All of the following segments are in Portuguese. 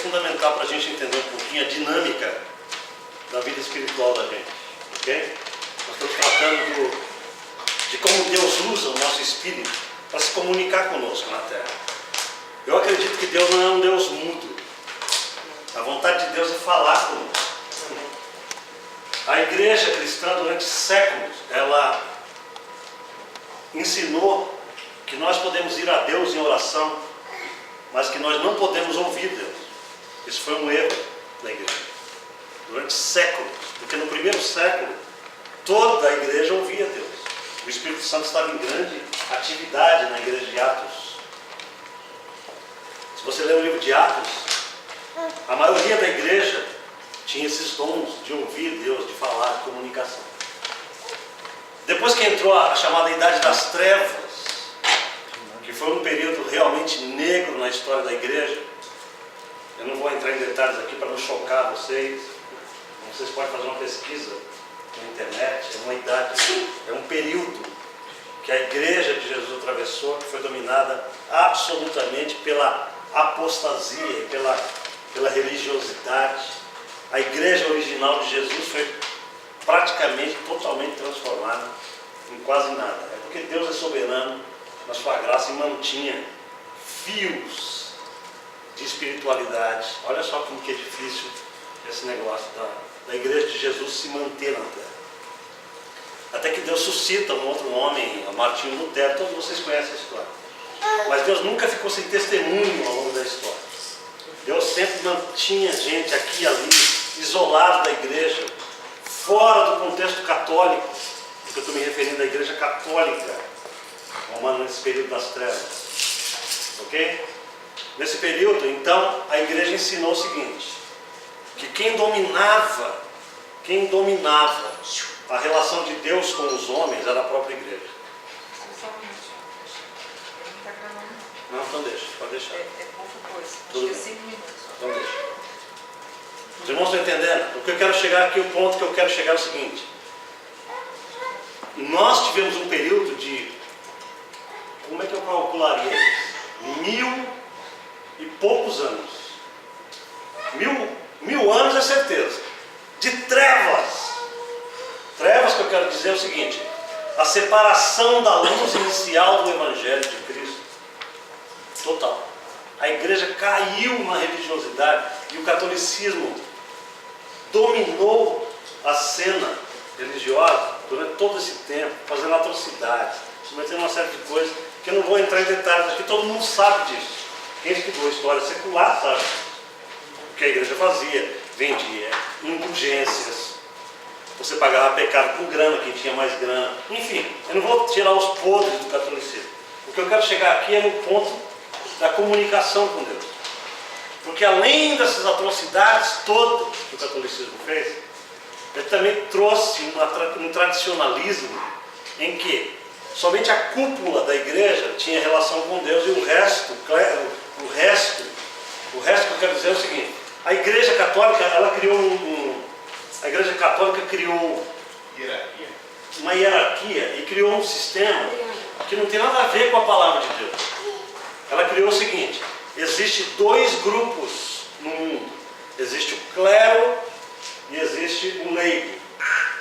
fundamental para a gente entender um pouquinho a dinâmica da vida espiritual da gente, ok? Nós estamos tratando de como Deus usa o nosso espírito para se comunicar conosco na Terra. Eu acredito que Deus não é um Deus mudo. A vontade de Deus é falar conosco. A igreja cristã, durante séculos, ela ensinou que nós podemos ir a Deus em oração, mas que nós não podemos ouvir Deus. Isso foi um erro da igreja. Durante séculos, porque no primeiro século, toda a igreja ouvia Deus. O Espírito Santo estava em grande atividade na igreja de Atos. Se você ler o livro de Atos, a maioria da igreja tinha esses dons de ouvir Deus, de falar, de comunicação. Depois que entrou a chamada Idade das Trevas, que foi um período realmente negro na história da igreja, eu não vou entrar em detalhes aqui para não chocar vocês. Vocês podem fazer uma pesquisa na internet. É uma idade, é um período que a igreja de Jesus atravessou, que foi dominada absolutamente pela apostasia e pela religiosidade. A igreja original de Jesus foi praticamente totalmente transformada em quase nada. É porque Deus é soberano na sua graça e mantinha fios de espiritualidade. Olha só como que é difícil esse negócio da igreja de Jesus se manter na terra. Até que Deus suscita um outro homem, Martinho Lutero. Todos vocês conhecem a história. Mas Deus nunca ficou sem testemunho ao longo da história. Deus sempre mantinha gente aqui e ali, isolado da igreja, fora do contexto católico, porque eu estou me referindo à igreja católica romana nesse período das trevas. Ok? Nesse período, então, a igreja ensinou o seguinte, que quem dominava a relação de Deus com os homens era a própria igreja. Não, então deixa, pode deixar. É pouco coisa, Tudo acho que é bem. 5 minutos. Então deixa. Os irmãos estão entendendo? O que eu quero chegar aqui, o ponto que eu quero chegar é o seguinte. Nós tivemos um período de, como é que eu calcularia isso? 1000 e poucos anos. Mil anos é certeza. De trevas. Trevas que eu quero dizer é o seguinte. A separação da luz inicial do Evangelho de Cristo. Total. A igreja caiu na religiosidade e o catolicismo dominou a cena religiosa durante todo esse tempo, fazendo atrocidades, cometendo uma série de coisas que eu não vou entrar em detalhes aqui, todo mundo sabe disso. Quem estudou história secular sabe o que a igreja fazia, vendia indulgências, você pagava pecado com grana, quem tinha mais grana, enfim, eu não vou tirar os podres do catolicismo. O que eu quero chegar aqui é no ponto da comunicação com Deus. Porque além dessas atrocidades todas que o catolicismo fez, ele também trouxe um tradicionalismo em que somente a cúpula da igreja tinha relação com Deus e o resto que eu quero dizer é o seguinte: a igreja católica, ela criou uma hierarquia e criou um sistema que não tem nada a ver com a palavra de Deus. Ela criou o seguinte: existe 2 grupos no mundo. Existe o clero e existe o leigo.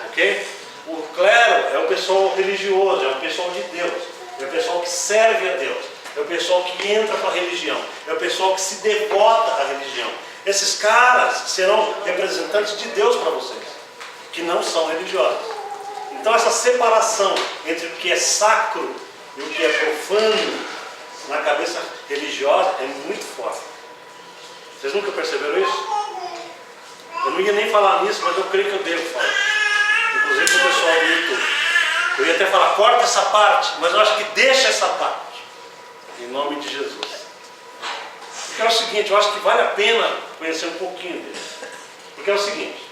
Ok? O clero é o pessoal religioso, é o pessoal de Deus, é o pessoal que serve a Deus, é o pessoal que entra para a religião, é o pessoal que se devota à religião. Esses caras serão representantes de Deus para vocês, que não são religiosos. Então essa separação entre o que é sacro e o que é profano na cabeça religiosa é muito forte. Vocês nunca perceberam isso? Eu não ia nem falar nisso, mas eu creio que eu devo falar. Inclusive para o pessoal do YouTube. Eu ia até falar, corta essa parte, mas eu acho que deixa essa parte. Em nome de Jesus. Porque é o seguinte, eu acho que vale a pena conhecer um pouquinho dele. Porque é o seguinte,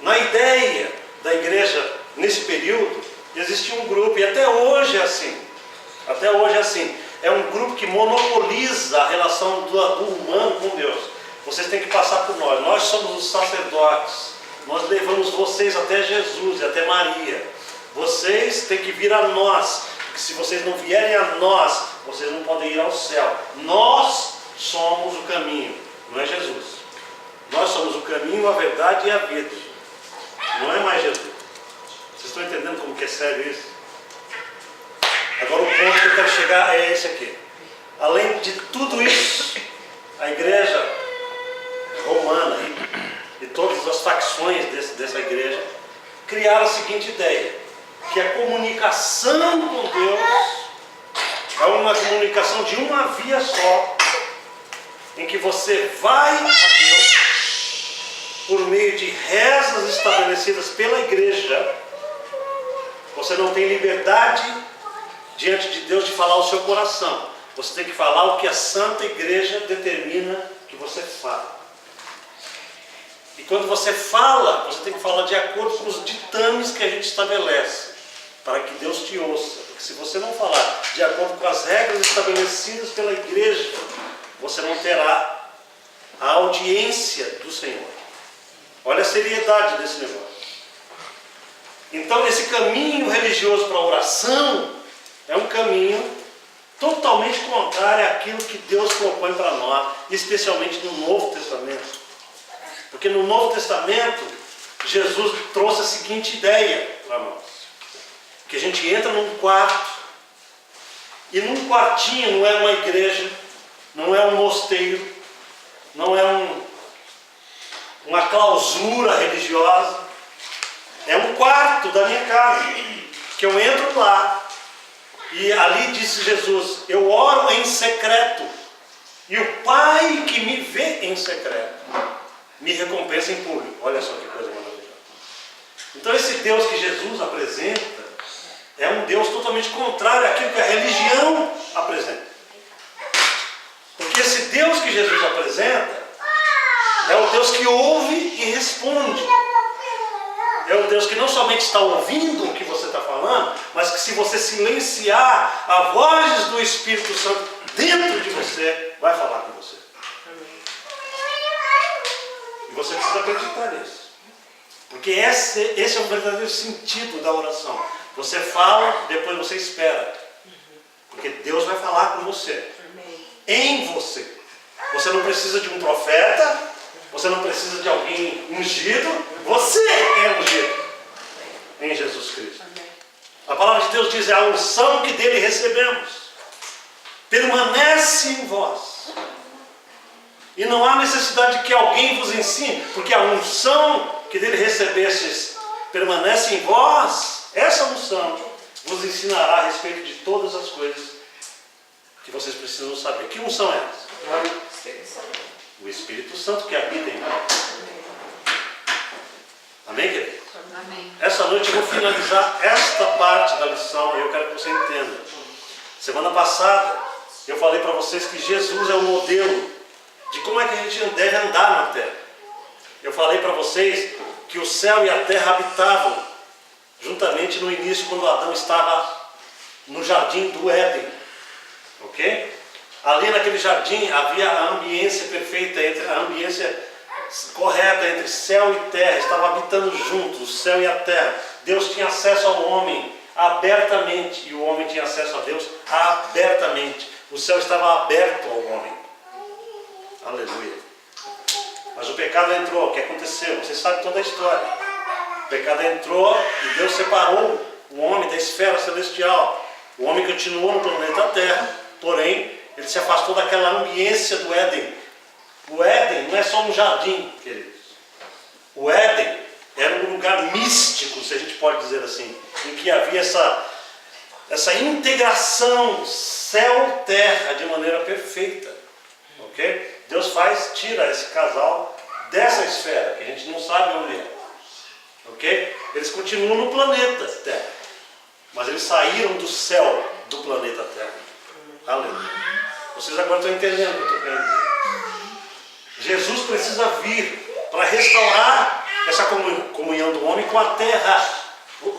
na ideia da igreja, nesse período, existia um grupo, e até hoje é assim. Até hoje é assim. É um grupo que monopoliza a relação do humano com Deus. Vocês têm que passar por nós. Nós somos os sacerdotes. Nós levamos vocês até Jesus e até Maria. Vocês têm que vir a nós. Porque se vocês não vierem a nós, vocês não podem ir ao céu. Nós somos o caminho. Não é Jesus. Nós somos o caminho, a verdade e a vida. Não é mais Jesus. Vocês estão entendendo como que é sério isso? Agora o ponto que eu quero chegar é esse aqui. Além de tudo isso, a igreja romana e todas as facções dessa igreja criaram a seguinte ideia, que a comunicação com Deus é uma comunicação de uma via só, em que você vai a Deus por meio de rezas estabelecidas pela igreja. Você não tem liberdade diante de Deus de falar o seu coração. Você tem que falar o que a Santa Igreja determina que você fale. E quando você fala, você tem que falar de acordo com os ditames que a gente estabelece, para que Deus te ouça. Porque se você não falar de acordo com as regras estabelecidas pela igreja, você não terá a audiência do Senhor. Olha a seriedade desse negócio. Então esse caminho religioso para a oração é um caminho totalmente contrário àquilo que Deus propõe para nós, especialmente no Novo Testamento. Porque no Novo Testamento, Jesus trouxe a seguinte ideia para nós. Que a gente entra num quarto, e num quartinho não é uma igreja, não é um mosteiro, não é uma clausura religiosa, é um quarto da minha casa, que eu entro lá, e ali disse Jesus, eu oro em secreto, e o Pai que me vê em secreto, me recompensa em público. Olha só que coisa maravilhosa. Então esse Deus que Jesus apresenta, é um Deus totalmente contrário àquilo que a religião apresenta. Porque esse Deus que Jesus apresenta, é o Deus que ouve e responde. É o Deus que não somente está ouvindo o que você está falando, mas que se você silenciar a voz do Espírito Santo dentro de você, vai falar com você. E você precisa acreditar nisso. Porque esse é o verdadeiro sentido da oração. Você fala, depois você espera. Porque Deus vai falar com você. Em você. Você não precisa de um profeta, você não precisa de alguém ungido, você é ungido em Jesus Cristo. A palavra de Deus diz, é a unção que dele recebemos. Permanece em vós. E não há necessidade de que alguém vos ensine, porque a unção que dele recebestes permanece em vós. Essa unção vos ensinará a respeito de todas as coisas que vocês precisam saber. Que unção é essa? O Espírito Santo que habita em nós. Amém, querido? Amém. Essa noite eu vou finalizar esta parte da lição e eu quero que você entenda. Semana passada eu falei para vocês que Jesus é o modelo de como é que a gente deve andar na terra. Eu falei para vocês que o céu e a terra habitavam juntamente no início, quando Adão estava no jardim do Éden. Ok? Ali naquele jardim havia a ambiência perfeita, a ambiência correta entre céu e terra, estava habitando juntos, o céu e a terra. Deus tinha acesso ao homem abertamente, e o homem tinha acesso a Deus abertamente. O céu estava aberto ao homem. Aleluia. Mas o pecado entrou. O que aconteceu? Você sabe toda a história. O pecado entrou e Deus separou o homem da esfera celestial. O homem continuou no planeta Terra, porém ele se afastou daquela ambiência do Éden. O Éden não é só um jardim, queridos. O Éden era um lugar místico, se a gente pode dizer assim, em que havia essa integração céu-terra de maneira perfeita. Ok? Deus tira esse casal dessa esfera, que a gente não sabe onde é. Ok? Eles continuam no planeta Terra, mas eles saíram do céu do planeta Terra. Aleluia. Vocês agora estão entendendo o que eu estou querendo dizer. Jesus precisa vir para restaurar essa comunhão do homem com a terra,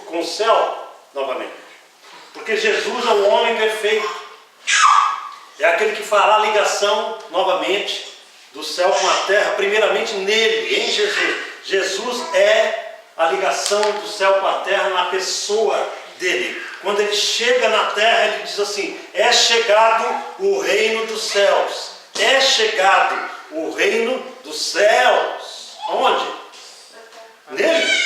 com o céu novamente. Porque Jesus é o homem perfeito. É aquele que fará a ligação novamente do céu com a terra, primeiramente nele, em Jesus. Jesus é a ligação do céu com a terra na pessoa dele. Quando ele chega na terra, ele diz assim: é chegado o reino dos céus, é chegado o reino dos céus. Onde? Nele.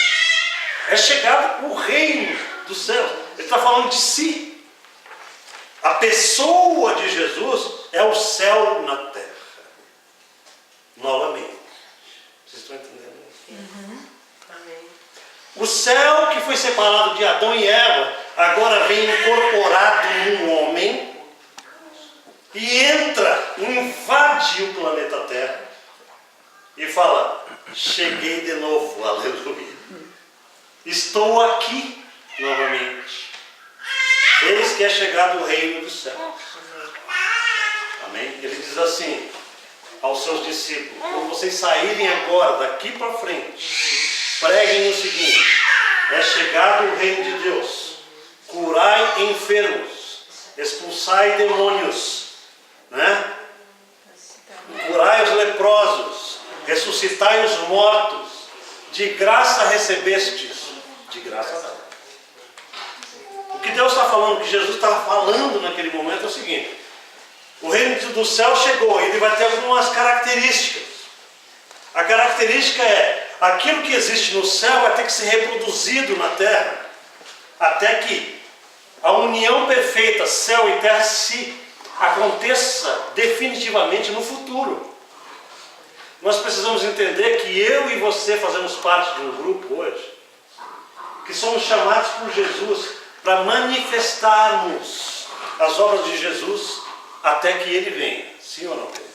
É chegado o reino dos céus. Ele está falando de si. A pessoa de Jesus é o céu na terra. Novamente. Vocês estão entendendo? Amém. O céu que foi separado de Adão e Eva, agora vem incorporado num homem e entra, invade o planeta Terra e fala: cheguei de novo, aleluia. Estou aqui novamente. Eis que é chegado o reino dos céus. Amém? Ele diz assim aos seus discípulos: quando vocês saírem agora, daqui para frente, preguem o seguinte: é chegado o reino de Deus. Curai enfermos, expulsai demônios, né? Curai os leprosos, ressuscitai os mortos, de graça recebestes, de graça dá. O que Deus está falando, o que Jesus estava falando naquele momento é o seguinte: o reino do céu chegou, ele vai ter algumas características. A característica é: aquilo que existe no céu vai ter que ser reproduzido na terra, até que a união perfeita, céu e terra, se aconteça definitivamente no futuro. Nós precisamos entender que eu e você fazemos parte de um grupo hoje, que somos chamados por Jesus para manifestarmos as obras de Jesus até que Ele venha. Sim ou não, queridos?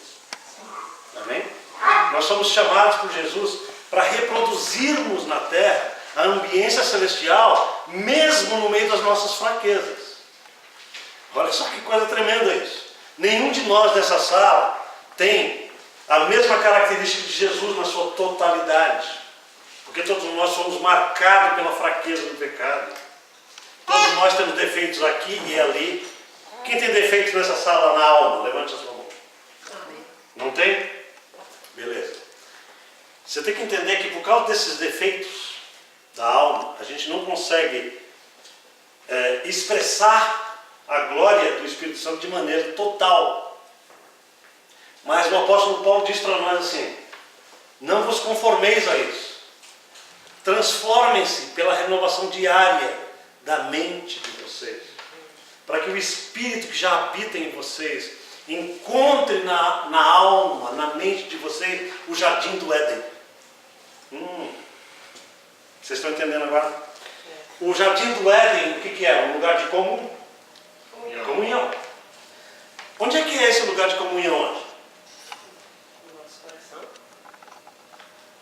Amém? Nós somos chamados por Jesus para reproduzirmos na terra a ambiência celestial, mesmo no meio das nossas fraquezas. Olha só que coisa tremenda isso. Nenhum de nós dessa sala tem a mesma característica de Jesus na sua totalidade. Porque todos nós somos marcados pela fraqueza do pecado. Todos nós temos defeitos aqui e ali. Quem tem defeitos nessa sala na alma? Levante a sua mão. Não tem? Beleza. Você tem que entender que por causa desses defeitos da alma, a gente não consegue expressar a glória do Espírito Santo de maneira total. Mas o apóstolo Paulo diz para nós assim: não vos conformeis a isso. Transformem-se pela renovação diária da mente de vocês, para que o Espírito que já habita em vocês encontre na alma, na mente de vocês, o jardim do Éden. Vocês estão entendendo agora? O jardim do Éden, o que é? Um lugar de comunhão. Onde é que é esse lugar de comunhão hoje? No nosso coração.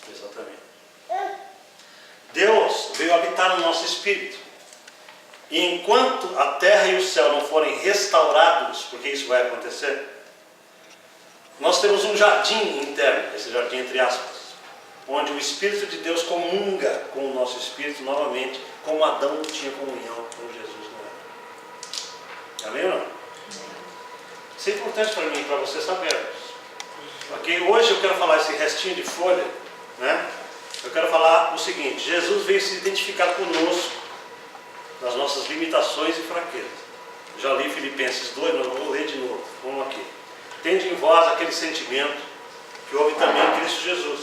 Exatamente. Deus veio habitar no nosso espírito. E enquanto a terra e o céu não forem restaurados, porque isso vai acontecer, nós temos um jardim interno, esse jardim entre aspas, onde o Espírito de Deus comunga com o nosso espírito novamente, como Adão tinha comunhão com Jesus no Éden. Amém ou não? Isso é importante para mim e para você sabermos. Ok? Hoje eu quero falar esse restinho de folha, né? Eu quero falar o seguinte: Jesus veio se identificar conosco nas nossas limitações e fraquezas. Já li Filipenses 2, mas vou ler de novo. Vamos aqui. Tende em vós aquele sentimento que houve também em Cristo Jesus,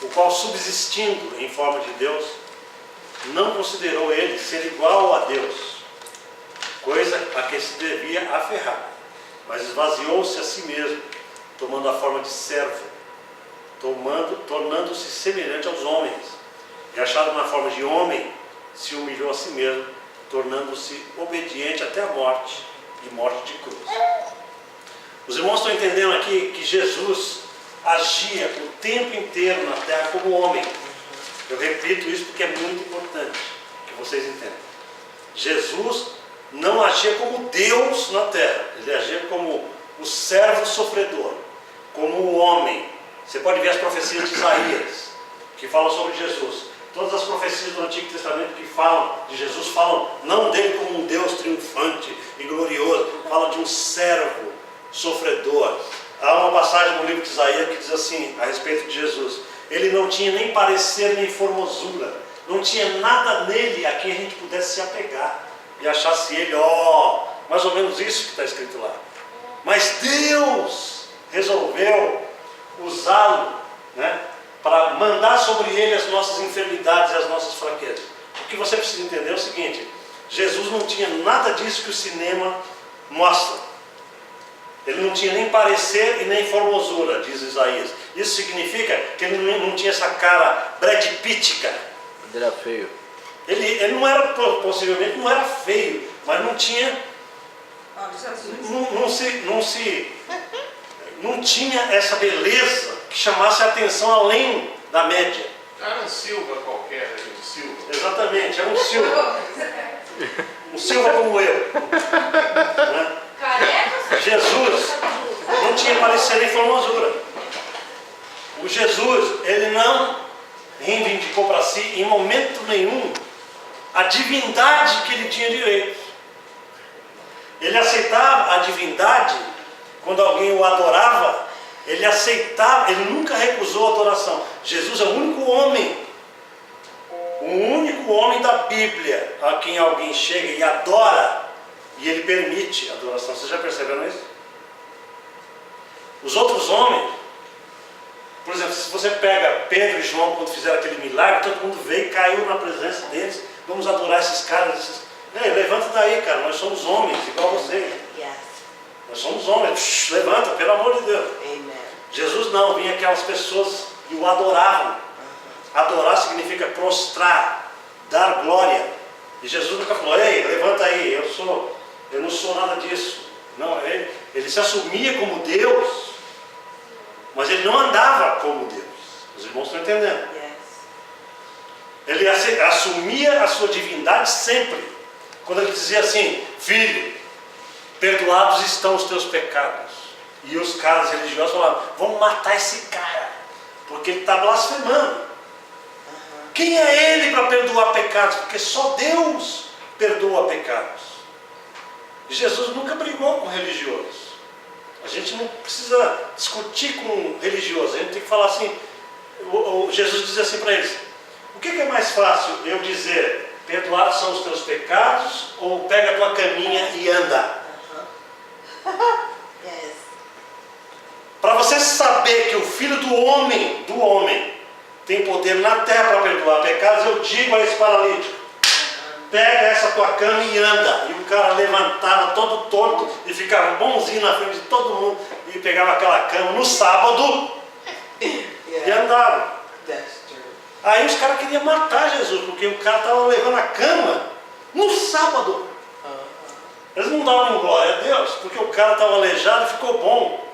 o qual, subsistindo em forma de Deus, não considerou ele ser igual a Deus, coisa a que se devia aferrar, mas esvaziou-se a si mesmo, tomando a forma de servo, tornando-se semelhante aos homens, e achado na forma de homem, se humilhou a si mesmo, tornando-se obediente até a morte, e morte de cruz. Os irmãos estão entendendo aqui que Jesus agia o tempo inteiro na terra como homem. Eu repito isso porque é muito importante que vocês entendam. Jesus não agia como Deus na terra, ele agia como o servo sofredor, como o homem. Você pode ver as profecias de Isaías, que falam sobre Jesus. Todas as profecias do Antigo Testamento que falam de Jesus, falam não dele como um Deus triunfante e glorioso, falam de um servo sofredor. Há uma passagem no livro de Isaías que diz assim, a respeito de Jesus: ele não tinha nem parecer nem formosura, não tinha nada nele a quem a gente pudesse se apegar e achasse ele, mais ou menos isso que está escrito lá. Mas Deus resolveu usá-lo, né, para mandar sobre ele as nossas enfermidades e as nossas fraquezas. O que você precisa entender é o seguinte: Jesus não tinha nada disso que o cinema mostra. Ele não tinha nem parecer e nem formosura, diz Isaías. Isso significa que ele não tinha essa cara Brad Pittica. Ele era feio. Ele não era, possivelmente não era feio, mas não tinha, não tinha essa beleza que chamasse a atenção além da média. Era um Silva qualquer, um Silva. Exatamente, era um Silva. Um Silva como eu. Né? Jesus não tinha parecer nem formosura. O Jesus, ele não reivindicou para si em momento nenhum a divindade que ele tinha direito. Ele aceitava a divindade quando alguém o adorava. Ele aceitava, ele nunca recusou a adoração. Jesus é o único homem da Bíblia a quem alguém chega e adora, e ele permite a adoração. Vocês já perceberam isso? Os outros homens, por exemplo, se você pega Pedro e João quando fizeram aquele milagre, todo mundo veio e caiu na presença deles. Vamos adorar esses caras. Levanta daí, cara, nós somos homens, igual vocês. Nós somos homens. Levanta, pelo amor de Deus. Jesus não, vinha aquelas pessoas e o adoravam. Adorar significa prostrar, dar glória. E Jesus nunca falou: ei, levanta aí, eu não sou nada disso. Não, ele se assumia como Deus, mas ele não andava como Deus. Os irmãos estão entendendo? Ele assumia a sua divindade sempre. Quando ele dizia assim: filho, perdoados estão os teus pecados. E os caras religiosos falavam: vamos matar esse cara, porque ele está blasfemando. Quem é ele para perdoar pecados? Porque só Deus perdoa pecados. E Jesus nunca brigou com religiosos. A gente não precisa discutir com religiosos. A gente tem que falar assim. Jesus dizia assim para eles: o que é mais fácil eu dizer, perdoados são os teus pecados, ou pega a tua caminha e anda? Para você saber que o Filho do homem tem poder na terra para perdoar pecados, eu digo a esse paralítico: pega essa tua cama e anda. E o cara levantava todo torto e ficava bonzinho na frente de todo mundo, e pegava aquela cama no sábado e andava. Aí os caras queriam matar Jesus, porque o cara estava levando a cama no sábado. Eles não davam glória a Deus, porque o cara estava aleijado e ficou bom.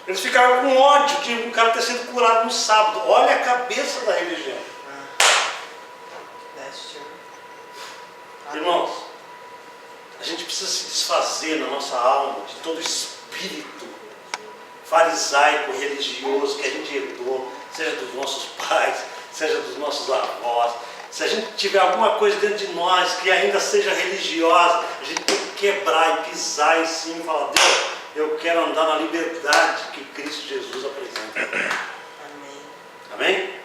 Eles ficavam com ódio de um cara ter sido curado no sábado. Olha a cabeça da religião. Irmãos, a gente precisa se desfazer na nossa alma de todo espírito farisaico, religioso que a gente herdou, seja dos nossos pais, seja dos nossos avós. Se a gente tiver alguma coisa dentro de nós que ainda seja religiosa, a gente tem que quebrar e pisar em cima e falar: Deus, eu quero andar na liberdade que Cristo Jesus apresenta. Amém?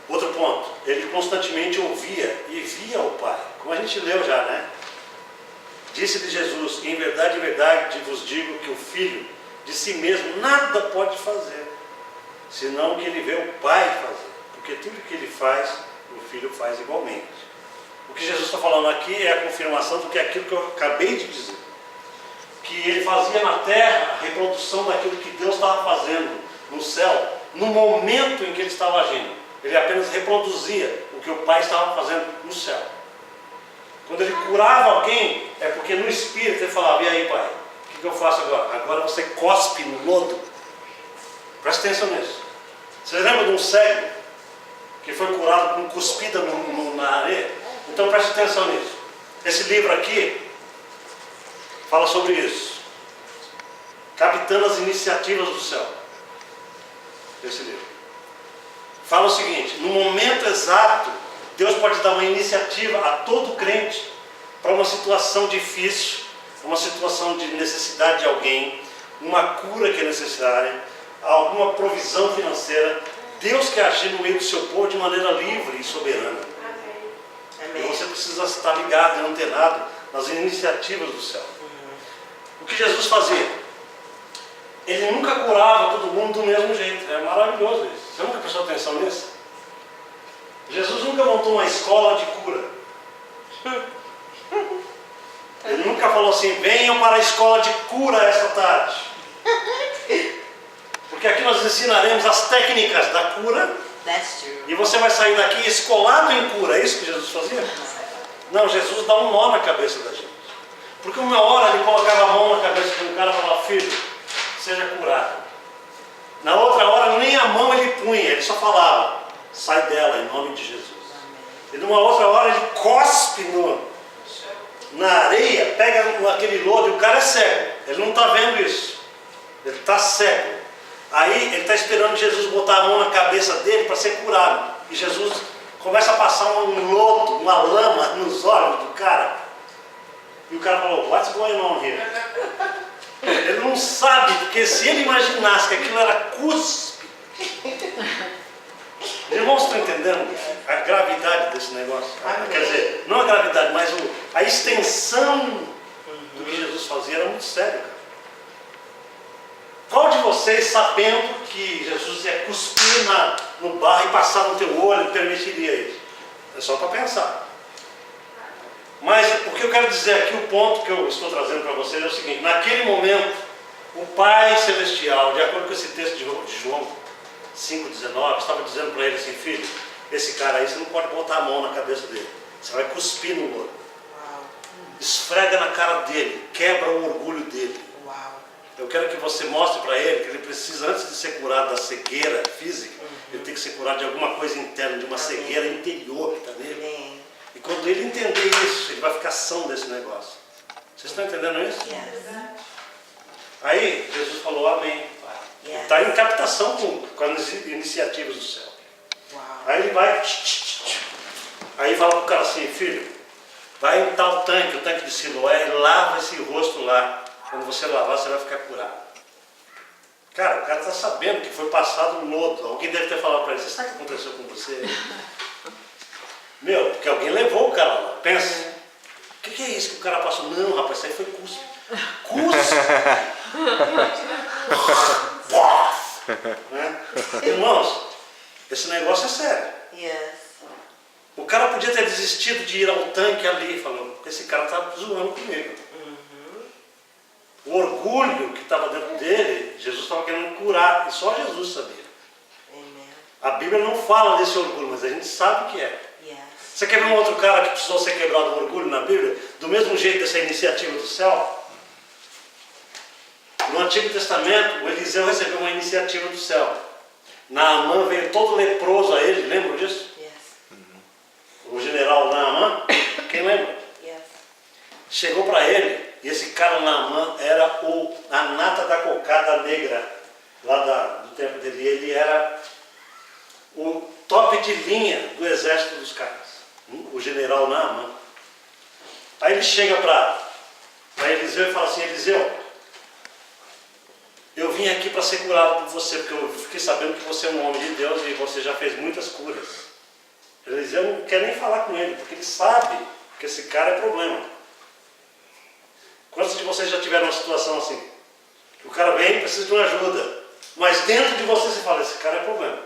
Outro ponto, ele constantemente ouvia e via o Pai, como a gente leu já, né? Disse-lhe Jesus: em verdade vos digo que o Filho de si mesmo nada pode fazer, senão o que ele vê o Pai fazer, porque tudo que ele faz, o Filho faz igualmente. O que Jesus está falando aqui é a confirmação do que é aquilo que eu acabei de dizer, que ele fazia na terra a reprodução daquilo que Deus estava fazendo no céu, no momento em que ele estava agindo. Ele apenas reproduzia o que o Pai estava fazendo no céu. Quando ele curava alguém, é porque no Espírito ele falava: e aí, Pai, o que eu faço agora? Agora você cospe no lodo. Presta atenção nisso. Você lembra de um cego que foi curado com cuspida na areia? Então preste atenção nisso. Esse livro aqui fala sobre isso. Capitando as iniciativas do céu. Esse livro fala o seguinte: no momento exato, Deus pode dar uma iniciativa a todo crente para uma situação difícil, uma situação de necessidade de alguém, uma cura que é necessária, alguma provisão financeira. Deus quer agir no meio do seu povo de maneira livre e soberana. E você precisa estar ligado e antenado nas iniciativas do céu. O que Jesus fazia? ele nunca curava todo mundo do mesmo jeito. É maravilhoso isso. Você nunca prestou atenção nisso? Jesus nunca montou uma escola de cura. Ele nunca falou assim, venham para a escola de cura esta tarde. Porque aqui nós ensinaremos as técnicas da cura. That's true. E você vai sair daqui escolado em cura. É isso que Jesus fazia? Não, Jesus dá um nó na cabeça da gente. Porque uma hora ele colocava a mão na cabeça de um cara e falava, filho, seja curado. Na outra hora nem a mão ele punha, ele só falava, sai dela em nome de Jesus. E numa outra hora ele cospe na areia, pega aquele lodo e o cara é cego. Ele não está vendo isso. Ele está cego. Aí ele está esperando Jesus botar a mão na cabeça dele para ser curado. E Jesus começa a passar um lodo, uma lama nos olhos do cara. E o cara falou, what's going on here? Ele não sabe, porque se ele imaginasse que aquilo era cuspe. Irmãos, estão entendendo a gravidade desse negócio? Quer dizer, não a gravidade, mas a extensão do que Jesus fazia era muito sério, cara. Qual de vocês, sabendo que Jesus ia cuspir no barro e passar no teu olho, permitiria isso? É só para pensar. Mas o que eu quero dizer aqui, o ponto que eu estou trazendo para vocês é o seguinte: naquele momento, o Pai Celestial, de acordo com esse texto de João 5,19, estava dizendo para ele assim, filho, esse cara aí você não pode botar a mão na cabeça dele, você vai cuspir no lodo, esfrega na cara dele, quebra o orgulho dele. Eu quero que você mostre para ele que ele precisa, antes de ser curado da cegueira física, ele tem que ser curado de alguma coisa interna, de uma cegueira interior que está nele. E quando ele entender isso, ele vai ficar são desse negócio. Vocês estão entendendo isso? Aí Jesus falou amém. Está em captação com as iniciativas do céu. Aí ele vai, aí fala para o cara assim, filho, vai em tal tanque, o tanque de Siloé, e lava esse rosto lá. Quando você lavar, você vai ficar curado. Cara, o cara está sabendo que foi passado um lodo. Alguém deve ter falado para ele, você sabe o que aconteceu com você? Meu, porque alguém levou o cara lá. Pensa, o que é isso que o cara passou? Não, rapaz, isso aí foi cuspe. Cuspe! Né? Irmãos, esse negócio é sério. O cara podia ter desistido de ir ao tanque ali, falou, esse cara está zoando comigo. O orgulho que estava dentro dele, Jesus estava querendo curar, e só Jesus sabia. A Bíblia não fala desse orgulho, mas a gente sabe que é. Você quer ver um outro cara que precisou ser quebrado do orgulho na Bíblia? Do mesmo jeito dessa iniciativa do céu? No Antigo Testamento, o Eliseu recebeu uma iniciativa do céu. Naamã veio todo leproso a ele, lembram disso? O general Naamã, quem lembra? Chegou para ele, e esse cara Naamã era a nata da cocada negra, lá do tempo dele. Ele era o top de linha do exército dos caras, o general Naamã. Aí ele chega para Eliseu e fala assim, Eliseu, eu vim aqui para ser curado por você, porque eu fiquei sabendo que você é um homem de Deus e você já fez muitas curas. Eliseu não quer nem falar com ele, porque ele sabe que esse cara é problema. Quantos de vocês já tiveram uma situação assim? O cara vem e precisa de uma ajuda, mas dentro de você você fala, esse cara é problema.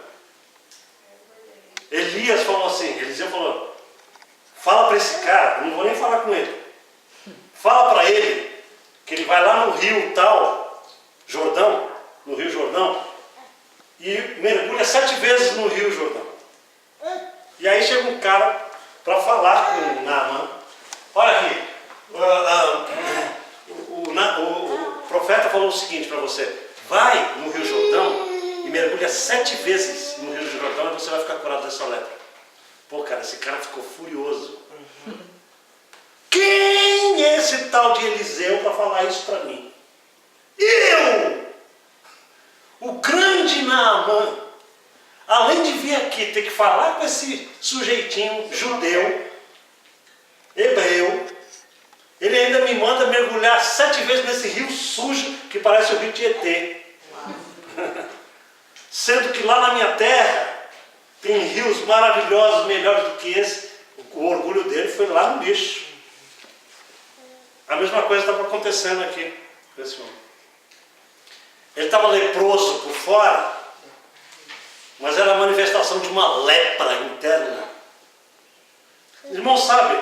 Elias falou assim, Eliseu falou, fala para esse cara, não vou nem falar com ele. Fala para ele que ele vai lá no rio tal, Jordão, no Rio Jordão, e mergulha 7 vezes no Rio Jordão. E aí chega um cara para falar com Naamã. Olha aqui, o profeta falou o seguinte para você, vai no Rio Jordão e mergulha 7 vezes no Rio Jordão e você vai ficar curado dessa lepra. Pô, cara, esse cara ficou furioso. Quem é esse tal de Eliseu para falar isso para mim? Eu! O grande Naamã, além de vir aqui ter que falar com esse sujeitinho judeu, hebreu, ele ainda me manda mergulhar 7 vezes nesse rio sujo que parece o rio Tietê. Sendo que lá na minha terra tem rios maravilhosos, melhores do que esse. O orgulho dele foi lá no lixo. A mesma coisa estava acontecendo aqui com esse homem. Ele estava leproso por fora, mas era a manifestação de uma lepra interna. Irmão, sabe,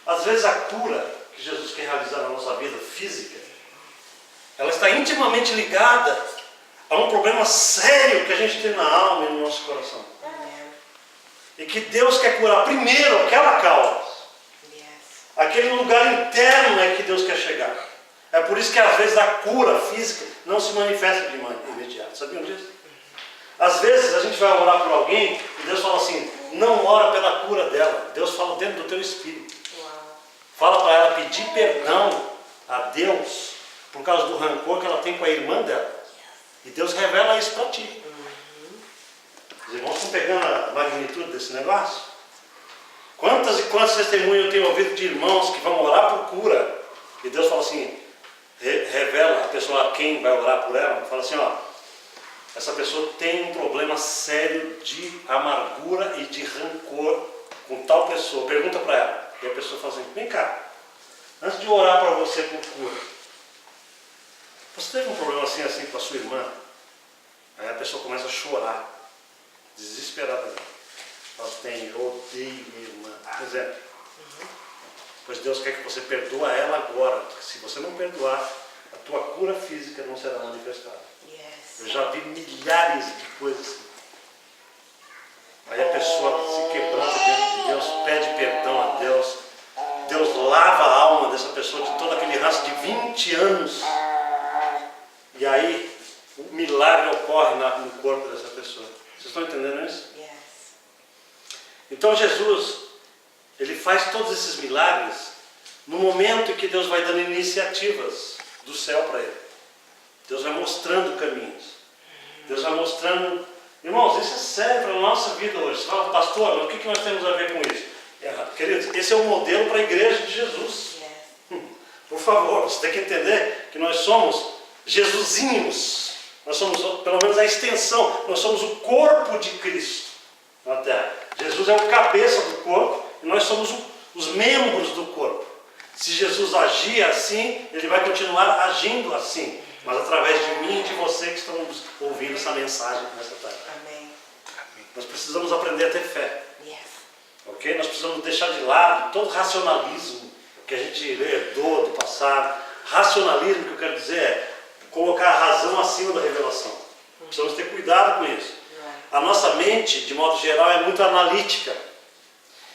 às vezes a cura que Jesus quer realizar na nossa vida física, ela está intimamente ligada a um problema sério que a gente tem na alma e no nosso coração. E que Deus quer curar primeiro aquela causa. Aquele lugar interno é que Deus quer chegar. É por isso que às vezes a cura física não se manifesta de imediato. Sabiam disso? Às vezes a gente vai orar por alguém e Deus fala assim, não ora pela cura dela. Deus fala dentro do teu espírito. Fala para ela pedir perdão a Deus por causa do rancor que ela tem com a irmã dela. E Deus revela isso para ti. Os irmãos estão pegando a magnitude desse negócio? Quantas e quantos testemunhos eu tenho ouvido de irmãos que vão orar por cura? E Deus fala assim, revela a pessoa a quem vai orar por ela. Fala assim, ó, essa pessoa tem um problema sério de amargura e de rancor com tal pessoa. Pergunta para ela. E a pessoa fala assim, vem cá, antes de orar para você por cura, você teve um problema assim com a sua irmã? Aí a pessoa começa a chorar, desesperadamente. Ela tem, eu odeio minha irmã. Pois é. Pois Deus quer que você perdoe ela agora. Porque se você não perdoar, a tua cura física não será manifestada. Eu já vi milhares de coisas assim. Aí a pessoa se quebranta diante de Deus, pede perdão a Deus. Deus lava a alma dessa pessoa de todo aquele ranço de 20 anos. E aí o milagre ocorre no corpo dessa pessoa. Vocês estão entendendo isso? Então Jesus, ele faz todos esses milagres no momento em que Deus vai dando iniciativas do céu para ele. Deus vai mostrando caminhos. Deus vai mostrando... Irmãos, isso é sério para a nossa vida hoje. Você fala, pastor, mas o que nós temos a ver com isso? Queridos, esse é o modelo para a igreja de Jesus. Por favor, você tem que entender que nós somos Jesusinhos. Nós somos, pelo menos, a extensão. Nós somos o corpo de Cristo na terra. Jesus é o cabeça do corpo e nós somos os membros do corpo. Se Jesus agir assim, ele vai continuar agindo assim. Mas através de mim e de você que estamos ouvindo essa mensagem nessa tarde. Amém. Nós precisamos aprender a ter fé. Ok? Nós precisamos deixar de lado todo racionalismo que a gente herdou do passado. Racionalismo, que eu quero dizer, é colocar a razão acima da revelação. Precisamos ter cuidado com isso. A nossa mente, de modo geral, é muito analítica.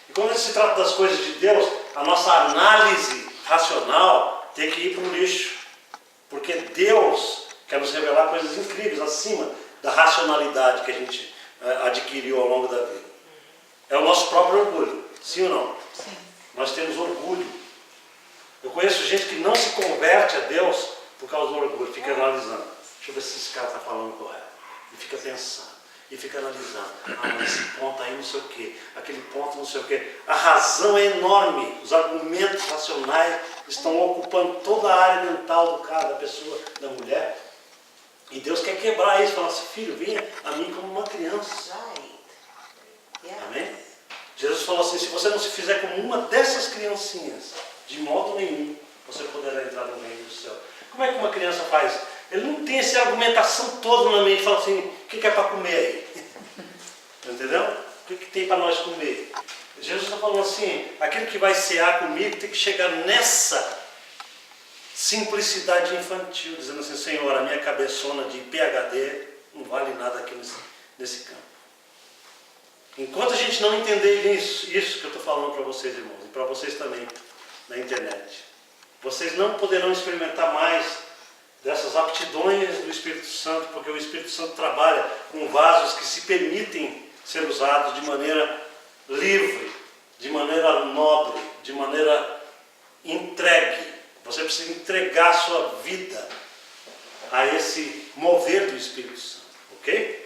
E quando se trata das coisas de Deus, a nossa análise racional tem que ir para o lixo. Porque Deus quer nos revelar coisas incríveis acima da racionalidade que a gente adquiriu ao longo da vida. É o nosso próprio orgulho, sim ou não? Sim. Nós temos orgulho. Eu conheço gente que não se converte a Deus por causa do orgulho, fica analisando. Deixa eu ver se esse cara está falando correto. E fica pensando. E fica analisando. Mas esse ponto aí não sei o quê. Aquele ponto não sei o quê. A razão é enorme. Os argumentos racionais estão ocupando toda a área mental do cara, da pessoa, da mulher. E Deus quer quebrar isso. Falar assim, filho, venha a mim como uma criança. Amém? Jesus falou assim, se você não se fizer como uma dessas criancinhas, de modo nenhum, você poderá entrar no reino do céu. Como é que uma criança faz? Ele não tem essa argumentação toda na mente, fala assim, o que é para comer aí? Entendeu? O que tem para nós comer? Jesus está falando assim, aquele que vai cear comigo tem que chegar nessa simplicidade infantil, dizendo assim, Senhor, a minha cabeçona de PhD não vale nada aqui nesse campo. Enquanto a gente não entender isso que eu estou falando para vocês, irmãos, e para vocês também na internet, vocês não poderão experimentar mais dessas aptidões do Espírito Santo, porque o Espírito Santo trabalha com vasos que se permitem ser usados de maneira livre, de maneira nobre, de maneira entregue. Você precisa entregar a sua vida a esse mover do Espírito Santo, ok?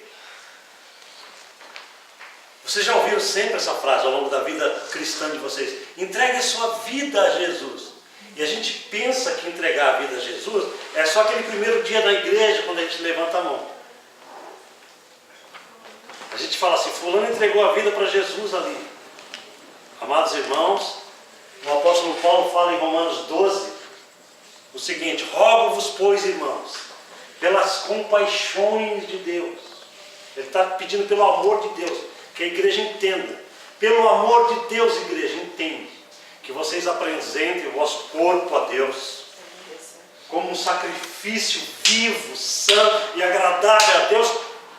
Vocês já ouviram sempre essa frase ao longo da vida cristã de vocês? Entregue a sua vida a Jesus. E a gente pensa que entregar a vida a Jesus é só aquele primeiro dia na igreja, quando a gente levanta a mão. A gente fala assim, fulano entregou a vida para Jesus ali. Amados irmãos, o apóstolo Paulo fala em Romanos 12, o seguinte, rogo-vos, pois, irmãos, pelas compaixões de Deus. Ele está pedindo pelo amor de Deus, que a igreja entenda. Pelo amor de Deus, igreja, entende. Que vocês apresentem o vosso corpo a Deus como um sacrifício vivo, santo e agradável a Deus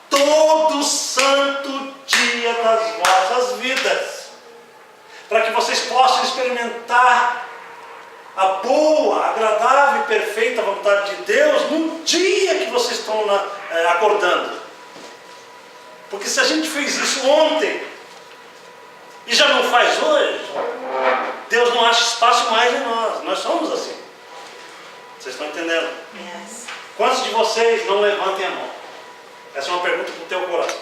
todo santo dia das vossas vidas, para que vocês possam experimentar a boa, agradável e perfeita vontade de Deus no dia que vocês estão acordando. Porque se a gente fez isso ontem e já não faz hoje, Deus não acha espaço mais em nós. Nós somos assim. Vocês estão entendendo? Yes. Quantos de vocês não levantem a mão? Essa é uma pergunta para o teu coração.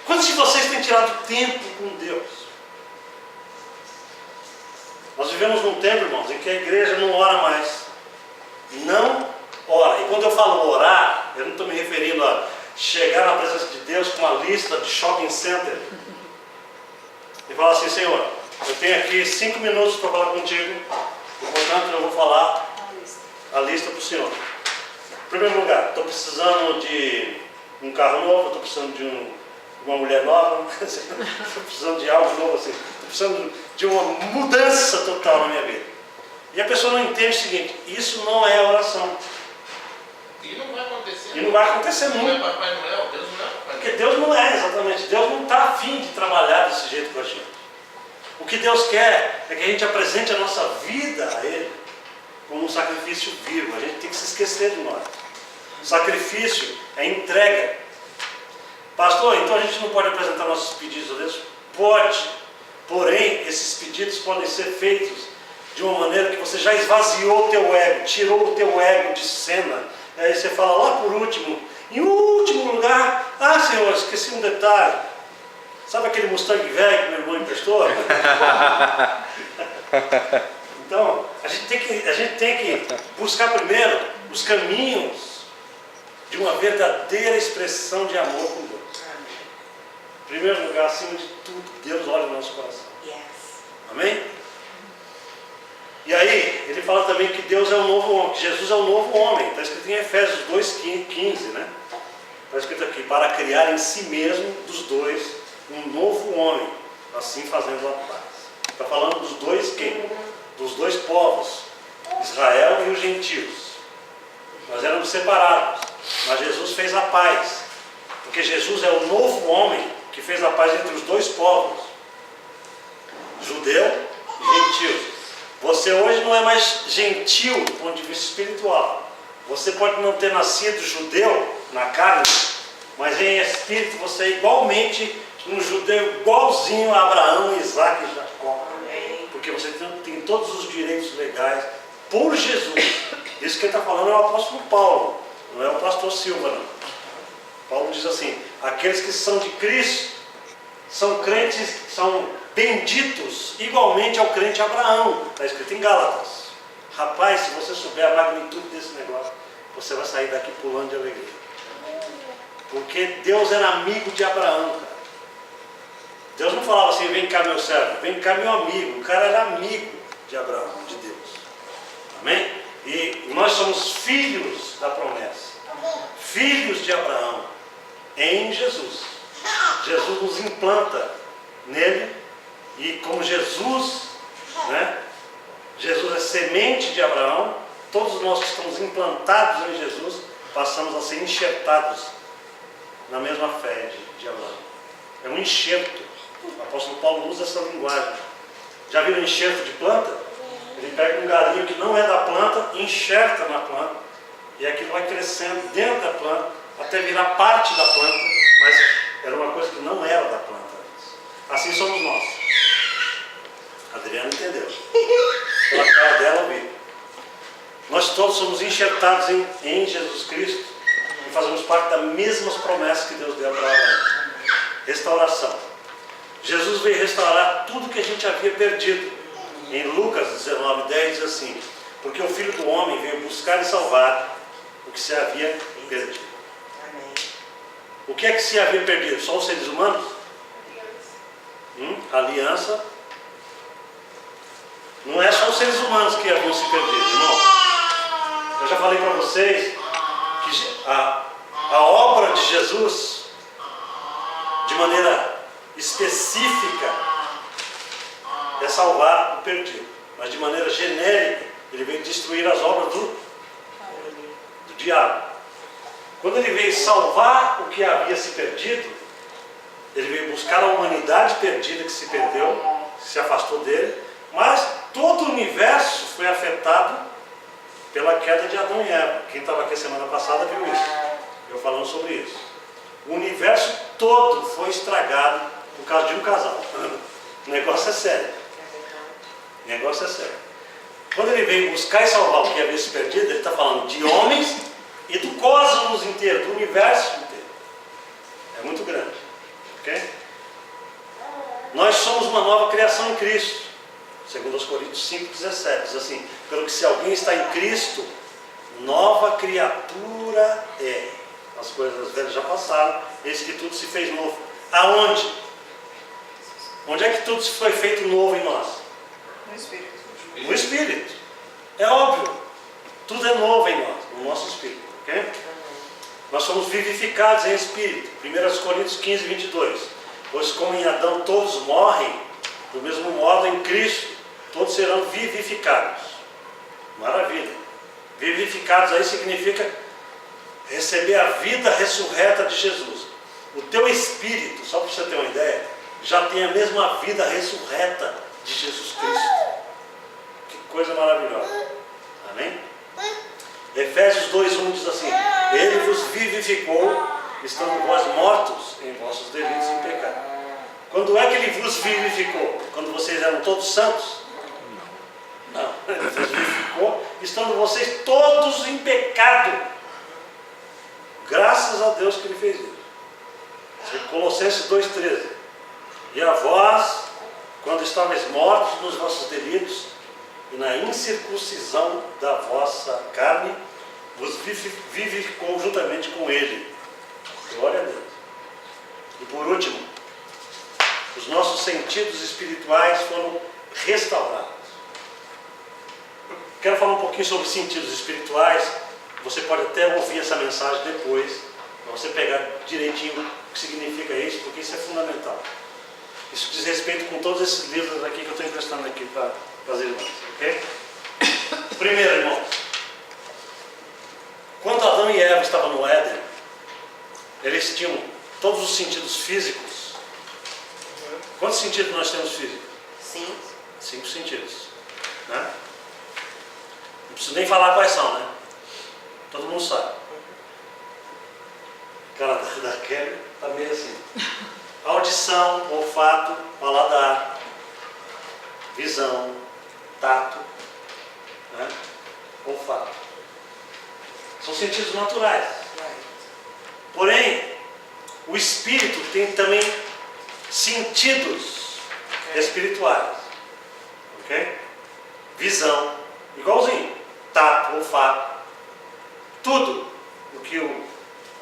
Quantos de vocês têm tirado tempo com Deus? Nós vivemos num tempo, irmãos, em que a igreja não ora mais. Não ora. E quando eu falo orar, eu não estou me referindo a chegar na presença de Deus com uma lista de shopping center e falar assim: Senhor, eu tenho aqui 5 minutos para falar contigo, e portanto eu vou falar a lista para o Senhor. Em primeiro lugar, estou precisando de um carro novo, estou precisando de uma mulher nova, estou precisando de algo novo assim, estou precisando de uma mudança total na minha vida. E a pessoa não entende o seguinte: isso não é oração. E não vai acontecer. E não vai acontecer Não muito. é Papai Noel, Deus não é Papai Noel. Porque Deus não é, exatamente. Deus não está afim de trabalhar desse jeito com a gente. O que Deus quer é que a gente apresente a nossa vida a Ele como um sacrifício vivo. A gente tem que se esquecer de nós. Sacrifício é entrega. Pastor, então a gente não pode apresentar nossos pedidos a Deus? Pode. Porém, esses pedidos podem ser feitos de uma maneira que você já esvaziou o teu ego, tirou o teu ego de cena. Aí você fala lá por último, em último lugar: ah, Senhor, esqueci um detalhe. Sabe aquele Mustang velho que meu irmão emprestou? Então, a gente tem que buscar primeiro os caminhos de uma verdadeira expressão de amor com Deus. Em primeiro lugar, acima de tudo, Deus olha no nosso coração. Yes. Amém? E aí, ele fala também que Deus é o novo homem, que Jesus é o novo homem. Está escrito em Efésios 2,15, né? Está escrito aqui: para criar em si mesmo dos dois um novo homem, assim fazendo a paz. Está falando dos dois quem? Dos dois povos, Israel e os gentios. Nós éramos separados, mas Jesus fez a paz, porque Jesus é o novo homem que fez a paz entre os dois povos, judeu e gentio. Você hoje não é mais gentil do ponto de vista espiritual. Você pode não ter nascido judeu na carne, mas em espírito você é igualmente um judeu igualzinho a Abraão, Isaac e Jacó. Amém. Porque você tem todos os direitos legais por Jesus. Isso que ele está falando é o apóstolo Paulo, não é o pastor Silva, não. Paulo diz assim: aqueles que são de Cristo são crentes, são benditos igualmente ao crente Abraão. Está escrito em Gálatas. Rapaz, se você souber a magnitude desse negócio, você vai sair daqui pulando de alegria. Porque Deus era amigo de Abraão, cara. Deus não falava assim: vem cá meu servo, vem cá meu amigo. O cara era amigo de Abraão, de Deus. Amém? E nós somos filhos da promessa, filhos de Abraão em Jesus. Jesus nos implanta nele, e como Jesus, né? Jesus é semente de Abraão. Todos nós que estamos implantados em Jesus passamos a ser enxertados na mesma fé de Abraão. É um enxerto. O apóstolo Paulo usa essa linguagem. Já viram enxerto de planta? Ele pega um galinho que não é da planta, enxerta na planta, e aquilo vai crescendo dentro da planta até virar parte da planta, mas era uma coisa que não era da planta antes. Assim somos nós. A Adriana entendeu. Pela cara dela ouviu. Nós todos somos enxertados em Jesus Cristo e fazemos parte das mesmas promessas que Deus deu para Abraão. Restauração. Jesus veio restaurar tudo que a gente havia perdido. Em Lucas 19:10 diz assim: porque o Filho do Homem veio buscar e salvar o que se havia perdido. Amém. O que é que se havia perdido? Só os seres humanos? Aliança. Não é só os seres humanos que haviam se perdido, irmão. Eu já falei para vocês que a obra de Jesus, de maneira específica, é salvar o perdido. Mas de maneira genérica, ele veio destruir as obras do diabo. Quando ele veio salvar o que havia se perdido, ele veio buscar a humanidade perdida que se perdeu, que se afastou dele, mas todo o universo foi afetado pela queda de Adão e Eva. Quem estava aqui semana passada viu isso, eu falando sobre isso. O universo todo foi estragado por causa de um casal. O negócio é sério. O negócio é sério. Quando ele veio buscar e salvar o que havia se perdido, ele está falando de homens e do cosmos inteiro, do universo inteiro. É muito grande. Ok? Nós somos uma nova criação em Cristo. Segundo aos Coríntios 5,17. Diz assim: pelo que se alguém está em Cristo, nova criatura é. As coisas velhas já passaram, eis que tudo se fez novo. Aonde? Onde é que tudo se foi feito novo em nós? No Espírito. No Espírito. É óbvio. Tudo é novo em nós, no nosso Espírito. Okay? Nós somos vivificados em Espírito. 1 Coríntios 15, 22. Pois como em Adão todos morrem, do mesmo modo em Cristo todos serão vivificados. Maravilha. Vivificados aí significa receber a vida ressurreta de Jesus. O teu espírito, só para você ter uma ideia, já tem a mesma vida ressurreta de Jesus Cristo. Que coisa maravilhosa. Amém? Efésios 2:1 diz assim: ele vos vivificou, estando vós mortos em vossos delitos e pecados. Quando é que ele vos vivificou? Quando vocês eram todos santos? Não. Ele vos vivificou, estando vocês todos em pecado. Graças a Deus que ele fez isso. Colossenses 2,13. E a vós, quando estáveis mortos nos vossos delitos e na incircuncisão da vossa carne, vos vivificou juntamente com ele. Glória a Deus. E por último, os nossos sentidos espirituais foram restaurados. Quero falar um pouquinho sobre sentidos espirituais. Você pode até ouvir essa mensagem depois, para você pegar direitinho o que significa isso, porque isso é fundamental. Isso diz respeito com todos esses livros aqui que eu estou emprestando aqui para as irmãs. Ok? Primeiro, irmãos, quando Adão e Eva estavam no Éden, eles tinham todos os sentidos físicos. Quantos sentidos nós temos físicos? 5. 5 sentidos. Né? Não preciso nem falar quais são, né? Todo mundo sabe. A cara da Kelly está meio assim. Audição, olfato, paladar, visão, tato, né? Olfato. São sentidos naturais. Porém, o espírito tem também sentidos espirituais. Ok? Visão, igualzinho. Tato, olfato. Tudo o que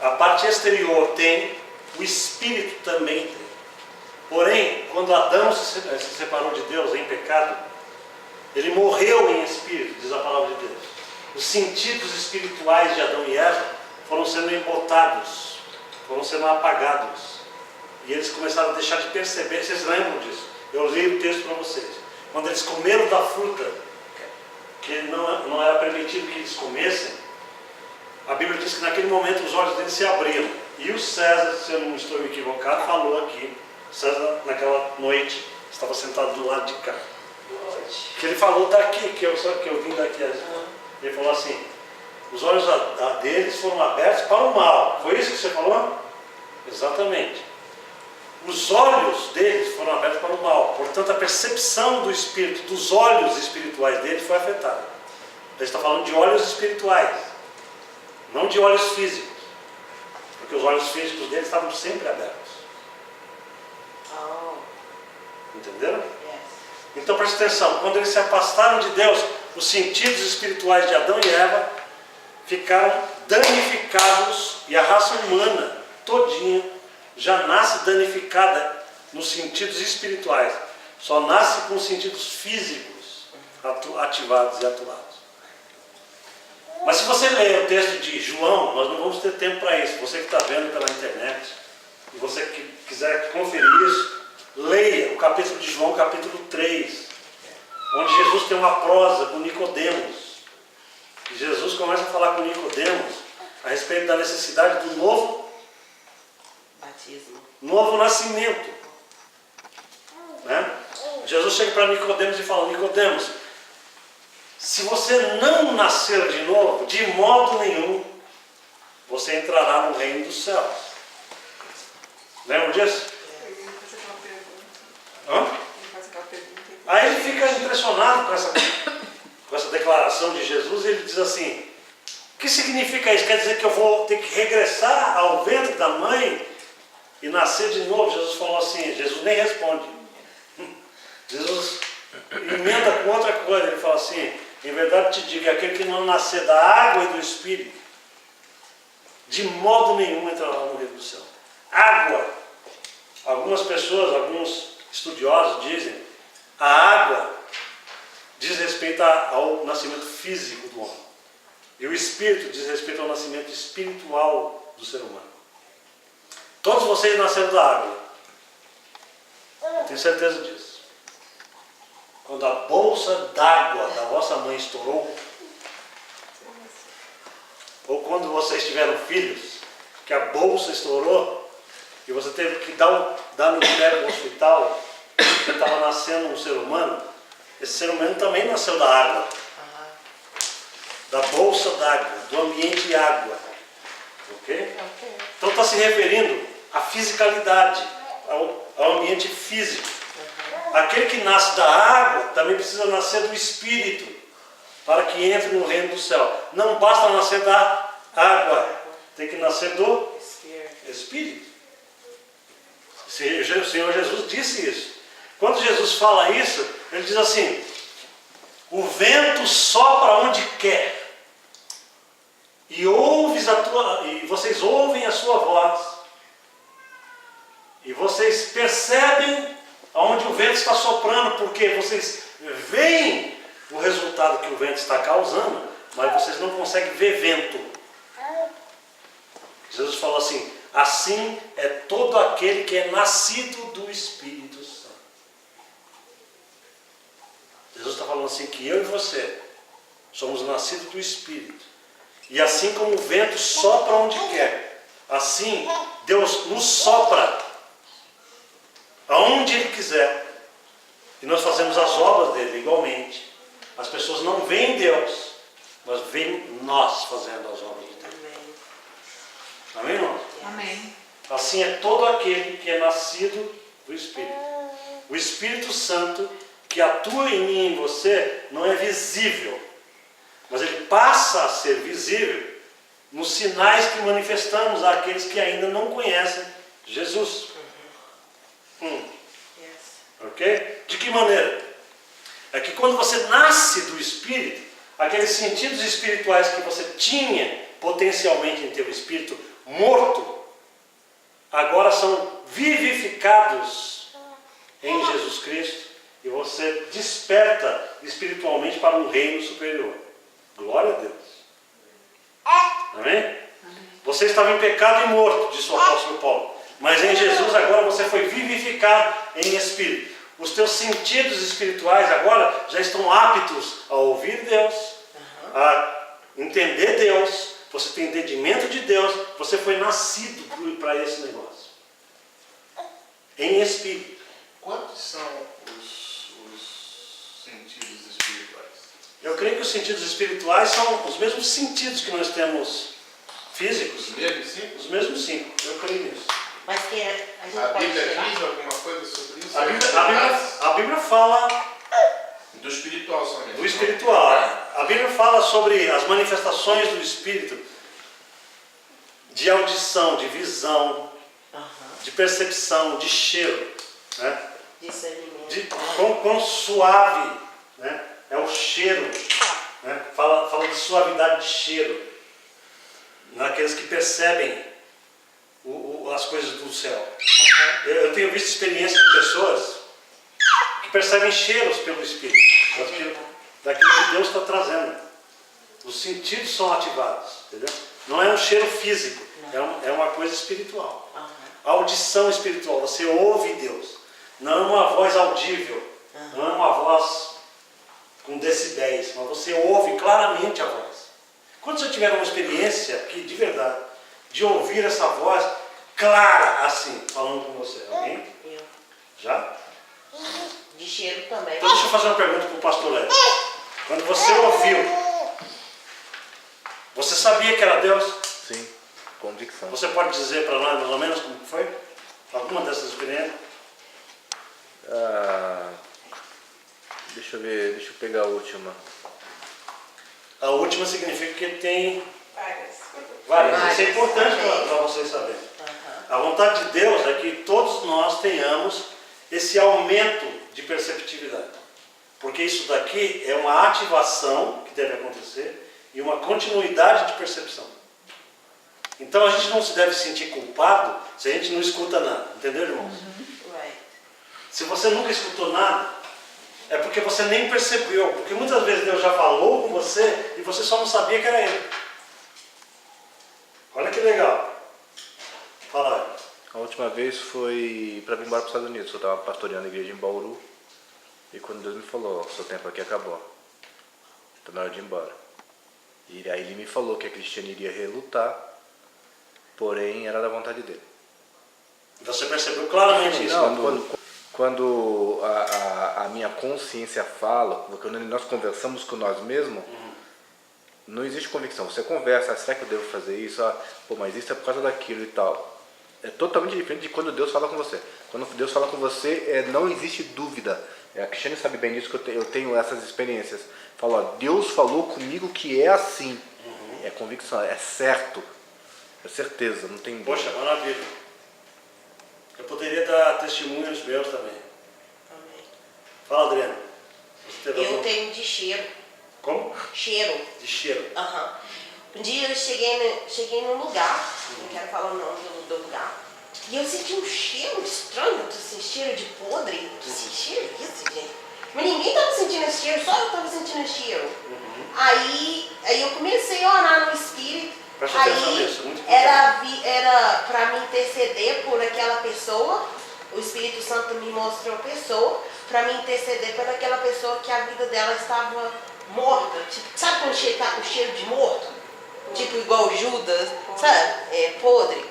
a parte exterior tem, o espírito também tem. Porém, quando Adão se separou de Deus em pecado, ele morreu em espírito, diz a palavra de Deus. Os sentidos espirituais de Adão e Eva foram sendo embotados, foram sendo apagados. E eles começaram a deixar de perceber. Vocês lembram disso? Eu li o texto para vocês. Quando eles comeram da fruta, que não era permitido que eles comessem, a Bíblia diz que naquele momento os olhos deles se abriram. E o César, se eu não estou equivocado, falou aqui. César, naquela noite, estava sentado do lado de cá. Que ele falou daqui, que eu vim daqui. Ele falou assim: os olhos deles foram abertos para o mal. Foi isso que você falou? Exatamente. Os olhos deles foram abertos para o mal. Portanto, a percepção do espírito, dos olhos espirituais deles foi afetada. Ele está falando de olhos espirituais, não de olhos físicos. Porque os olhos físicos deles estavam sempre abertos. Entenderam? Então preste atenção, quando eles se afastaram de Deus, os sentidos espirituais de Adão e Eva ficaram danificados, e a raça humana todinha já nasce danificada nos sentidos espirituais, só nasce com os sentidos físicos ativados e atuados. Mas se você ler o texto de João, nós não vamos ter tempo para isso. Você que está vendo pela internet, e você que quiser conferir isso, leia o capítulo de João, capítulo 3, onde Jesus tem uma prosa com Nicodemos. E Jesus começa a falar com Nicodemos a respeito da necessidade do novo nascimento. Né? Jesus chega para Nicodemos e fala: Nicodemos, se você não nascer de novo, de modo nenhum, você entrará no reino dos céus. Lembra disso? Ele faz aquela pergunta. Hã? Ele faz aquela pergunta. Aí ele fica impressionado com essa declaração de Jesus e ele diz assim: o que significa isso? Quer dizer que eu vou ter que regressar ao ventre da mãe e nascer de novo? Jesus falou assim, Jesus nem responde. Jesus emenda com outra coisa, ele fala assim: em verdade te digo, aquele que não nascer da água e do Espírito, de modo nenhum entrará no reino do céu. Água. Algumas pessoas, alguns estudiosos dizem, a água diz respeito ao nascimento físico do homem. E o Espírito diz respeito ao nascimento espiritual do ser humano. Todos vocês nasceram da água. Eu tenho certeza disso. Quando a bolsa d'água da vossa mãe estourou, ou quando vocês tiveram filhos, que a bolsa estourou, e você teve que dar no pé no hospital, porque estava nascendo um ser humano, esse ser humano também nasceu da água. Da bolsa d'água, do ambiente água. Ok? Então está se referindo à fisicalidade, ao ambiente físico. Aquele que nasce da água também precisa nascer do Espírito, para que entre no reino do céu. Não basta nascer da água, tem que nascer do Espírito. O Senhor Jesus disse isso. Quando Jesus fala isso, ele diz assim: o vento sopra onde quer, e vocês ouvem a sua voz, e vocês percebem aonde o vento está soprando, porque vocês veem o resultado que o vento está causando, mas vocês não conseguem ver vento. Jesus falou assim: assim é todo aquele que é nascido do Espírito Santo. Jesus está falando assim que eu e você somos nascidos do Espírito. E assim como o vento sopra onde quer, assim Deus nos sopra aonde Ele quiser. E nós fazemos as obras dele igualmente. As pessoas não veem Deus, mas veem nós fazendo as obras de Deus. Amém, irmãos? Amém. Assim é todo aquele que é nascido do Espírito. O Espírito Santo que atua em mim e em você não é visível, mas ele passa a ser visível nos sinais que manifestamos àqueles que ainda não conhecem Jesus. Ok? De que maneira? É que quando você nasce do Espírito, aqueles sentidos espirituais que você tinha potencialmente em teu espírito morto, agora são vivificados em Jesus Cristo e você desperta espiritualmente para um reino superior. Glória a Deus. Amém? Você estava em pecado e morto, disse o apóstolo Paulo, mas em Jesus agora você foi vivificado em espírito. Os teus sentidos espirituais agora já estão aptos a ouvir Deus, a entender Deus. Você tem entendimento de Deus, você foi nascido para esse negócio. Em espírito. Quantos são os sentidos espirituais? Eu creio que os sentidos espirituais são os mesmos sentidos que nós temos físicos. Os mesmos cinco? Os mesmos 5. Eu creio nisso. Mas que a gente A pode Bíblia tirar? diz alguma coisa sobre isso? A Bíblia fala Do espiritual somente. do espiritual. A Bíblia fala sobre as manifestações do Espírito, de audição, de visão, de percepção, de cheiro, né? Discernimento. Quão suave, né? É o cheiro, né? Fala de suavidade de cheiro naqueles que percebem as coisas do céu. Eu tenho visto experiências de pessoas que percebem cheiros pelo Espírito, daquilo que Deus está trazendo. Os sentidos são ativados, entendeu? Não é um cheiro físico, é uma coisa espiritual. Aham. A audição espiritual, você ouve Deus. Não é uma voz audível, não é uma voz com decibéis, mas você ouve claramente a voz. Quando você tiver uma experiência aqui, de verdade, de ouvir essa voz clara assim, falando com você, alguém? Eu. Já? De cheiro também. Então deixa eu fazer uma pergunta para o pastor Léo. Quando você ouviu, você sabia que era Deus? Sim, convicção. Você pode dizer para nós mais ou menos como foi? Alguma dessas experiências? Deixa eu ver, deixa eu pegar a última. A última significa que tem Várias. várias. Isso é Várias importante também. para vocês saberem. Aham. A vontade de Deus é que todos nós tenhamos esse aumento de perceptividade. Porque isso daqui é uma ativação que deve acontecer e uma continuidade de percepção. Então a gente não se deve sentir culpado se a gente não escuta nada. Entendeu, irmãos? Right. Se você nunca escutou nada, é porque você nem percebeu. Porque muitas vezes Deus já falou com você e você só não sabia que era Ele. Olha que legal. Fala aí. A última vez foi para vir embora para os Estados Unidos. Eu estava pastoreando a igreja em Bauru. E quando Deus me falou, "Ó, seu tempo aqui acabou. Está na hora de ir embora." E aí ele me falou que a Cristiane iria relutar, porém era da vontade dele. Você percebeu claramente isso. Não, quando a minha consciência fala, quando nós conversamos com nós mesmos, não existe convicção. Você conversa, será que eu devo fazer isso? Pô, mas isso é por causa daquilo e tal. É totalmente diferente de quando Deus fala com você. Quando Deus fala com você, não existe dúvida. A Cristiane sabe bem disso, que eu tenho essas experiências. Fala, ó, Deus falou comigo que é assim. É convicção, é certo. É certeza, não tem dúvida. Poxa, maravilha. Eu poderia dar testemunhos meus também. Amém. Fala, Adriana. Você teve Eu algum- tenho de cheiro. Como? Cheiro. De cheiro. Aham. Um dia eu cheguei num lugar, não quero falar o nome do lugar, e eu senti um cheiro estranho, assim, cheiro de podre. Eu disse, cheiro é esse, gente? Mas ninguém estava sentindo esse cheiro, só eu estava sentindo esse cheiro. Aí eu comecei a orar no Espírito. Presta atenção Aí nisso, muito importante. era para me interceder por aquela pessoa. O Espírito Santo me mostrou a pessoa para me interceder por aquela pessoa que a vida dela estava morta. Tipo, sabe quando está com cheiro de morto? Tipo igual Judas, sabe? Podre.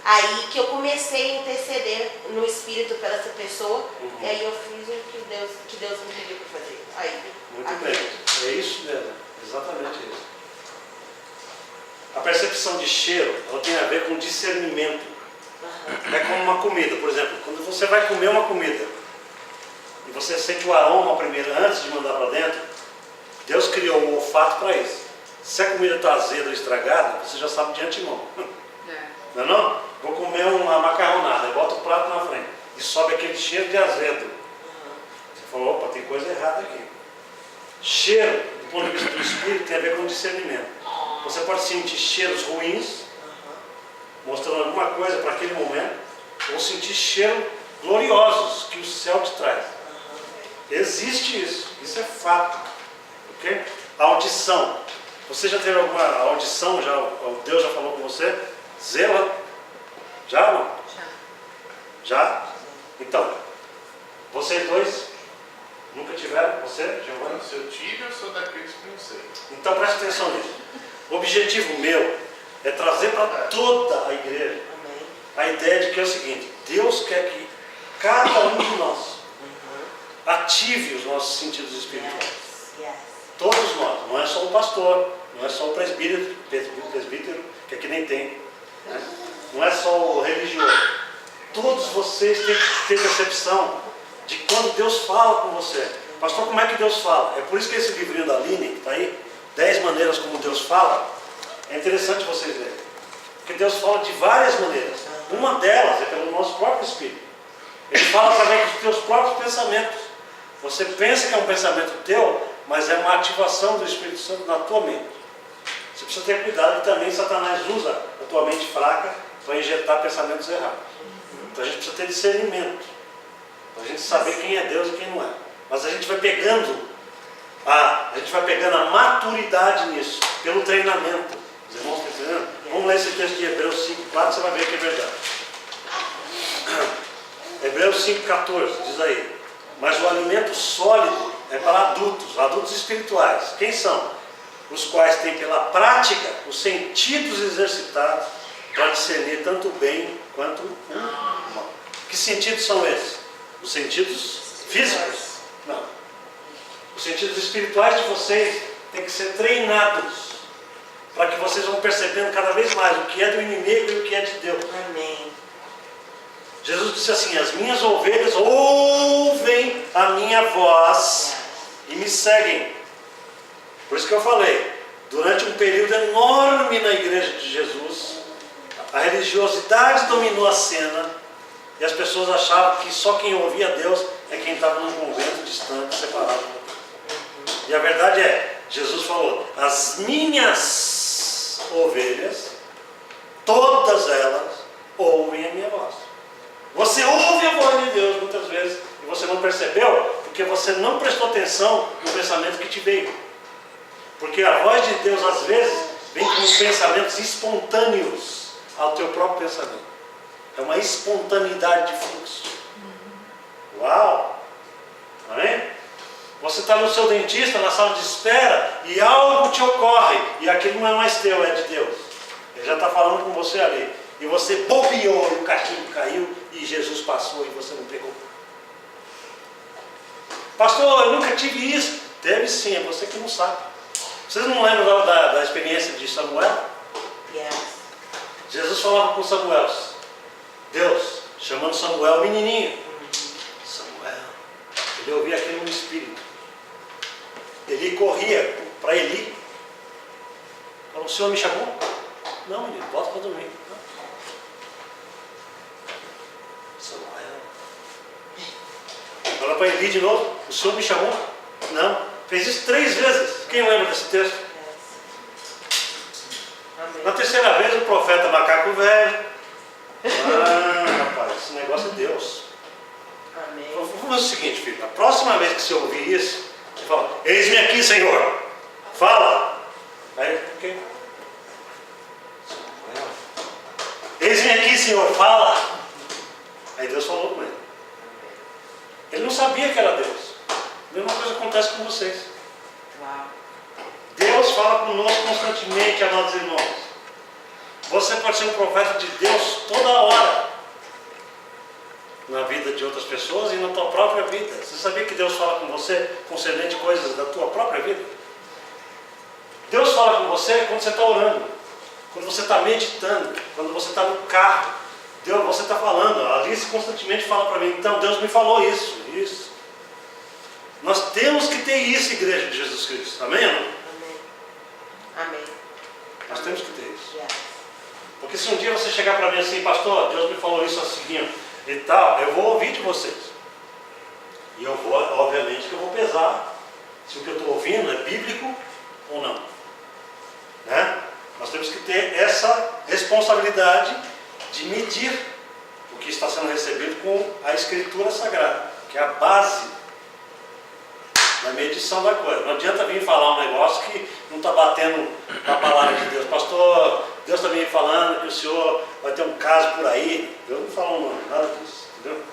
Aí que eu comecei a interceder no Espírito pela essa pessoa. E aí eu fiz o que Deus me pediu para fazer. Aí, Muito acredito. bem. É isso mesmo. Exatamente isso. A percepção de cheiro, ela tem a ver com discernimento. É como uma comida, por exemplo. Quando você vai comer uma comida e você sente o aroma primeiro, antes de mandar para dentro, Deus criou o olfato para isso. Se a comida está azeda ou estragada, você já sabe de antemão. Não é não? Vou comer uma macarronada, bota o prato na frente e sobe aquele cheiro de azedo. Você falou, opa, tem coisa errada aqui. Cheiro, do ponto de vista do espírito, tem a ver com discernimento. Você pode sentir cheiros ruins, mostrando alguma coisa para aquele momento, ou sentir cheiros gloriosos que o céu te traz. Existe isso é fato. Ok? A audição. Você já teve alguma audição? Deus já falou com você? Zela? Já não? Já? Então, vocês dois nunca tiveram? Você, Giovanni? Se eu tive, eu sou daqueles que não sei. Então preste atenção nisso. O objetivo meu é trazer para toda a igreja Amém. a ideia de que é o seguinte: Deus quer que cada um de nós ative os nossos sentidos espirituais. Yes. Todos nós, não é só o pastor, não é só o presbítero, que aqui nem tem, né? Não é só o religioso. Todos vocês têm que ter percepção de quando Deus fala com você. Pastor, como é que Deus fala? É por isso que esse livrinho da Aline, que está aí, 10 maneiras como Deus fala, é interessante vocês lerem. Porque Deus fala de várias maneiras. Uma delas é pelo nosso próprio Espírito. Ele fala através dos teus próprios pensamentos. Você pensa que é um pensamento teu, mas é uma ativação do Espírito Santo na tua mente. Você precisa ter cuidado que também Satanás usa a tua mente fraca para injetar pensamentos errados. Então a gente precisa ter discernimento, para a gente saber quem é Deus e quem não é. Mas a gente vai pegando a gente vai pegando a maturidade nisso, pelo treinamento. Os irmãos estão entendendo? Vamos ler esse texto de Hebreus 5,4, você vai ver que é verdade. Hebreus 5,14, diz aí. Mas o alimento sólido é para adultos espirituais. Quem são? Os quais têm pela prática os sentidos exercitados para discernir tanto o bem quanto o mal. Que sentidos são esses? Os sentidos físicos? Não. Os sentidos espirituais de vocês têm que ser treinados para que vocês vão percebendo cada vez mais o que é do inimigo e o que é de Deus. Amém. Jesus disse assim: as minhas ovelhas ouvem a minha voz e me seguem. Por isso que eu falei, durante um período enorme na igreja de Jesus, a religiosidade dominou a cena e as pessoas achavam que só quem ouvia Deus é quem estava num convento distante, separado. E a verdade é, Jesus falou: as minhas ovelhas, todas elas, ouvem a minha voz. Você ouve a voz de Deus muitas vezes e você não percebeu porque você não prestou atenção no pensamento que te veio. Porque a voz de Deus às vezes vem com pensamentos espontâneos ao teu próprio pensamento. É uma espontaneidade de fluxo. Uau! Amém? Você está no seu dentista, na sala de espera, e algo te ocorre, e aquilo não é mais teu, é de Deus. Ele já está falando com você ali. E você bobeou, e o cachimbo caiu, e Jesus passou e você não pegou. Pastor, eu nunca tive isso. Teve sim, é você que não sabe. Vocês não lembram da experiência de Samuel? Yes. Jesus falava com Samuel, Deus, chamando Samuel menininho. Samuel, ele ouvia aquilo no espírito. Ele corria para Eli. Falou: o Senhor me chamou? Não, menino, volta para dormir. Não. Samuel. Fala para Eli de novo: o Senhor me chamou? Não. Fez isso 3 vezes. Quem lembra desse texto? Amém. Na terceira vez, o profeta macaco velho. Rapaz, esse negócio é Deus. Amém. Vamos fazer o seguinte, filho. A próxima vez que você ouvir isso, você fala: eis-me aqui, Senhor. Fala. Aí, ok. Eis-me aqui, Senhor. Fala. Aí Deus falou com ele. Ele não sabia que era Deus. A mesma coisa acontece com vocês. Uau. Deus fala conosco constantemente, amados irmãos. Você pode ser um profeta de Deus toda hora, na vida de outras pessoas e na tua própria vida. Você sabia que Deus fala com você concernente coisas da tua própria vida? Deus fala com você quando você está orando, quando você está meditando, quando você está no carro. Deus, você está falando. A Alice constantemente fala para mim: então Deus me falou isso. Nós temos que ter isso, igreja de Jesus Cristo. Amém ou não? Amém. Amém. Nós temos que ter isso. Yes. Porque se um dia você chegar para mim assim: pastor, Deus me falou isso assim e tal, eu vou ouvir de vocês. E eu vou, obviamente que eu vou pesar se o que eu estou ouvindo é bíblico ou não. Né? Nós temos que ter essa responsabilidade de medir o que está sendo recebido com a Escritura Sagrada, que é a base da medição da coisa. Não adianta vir falar um negócio que não está batendo com a palavra de Deus. Pastor, Deus está me falando que o senhor vai ter um caso por aí. Deus não falou nome, nada disso, entendeu?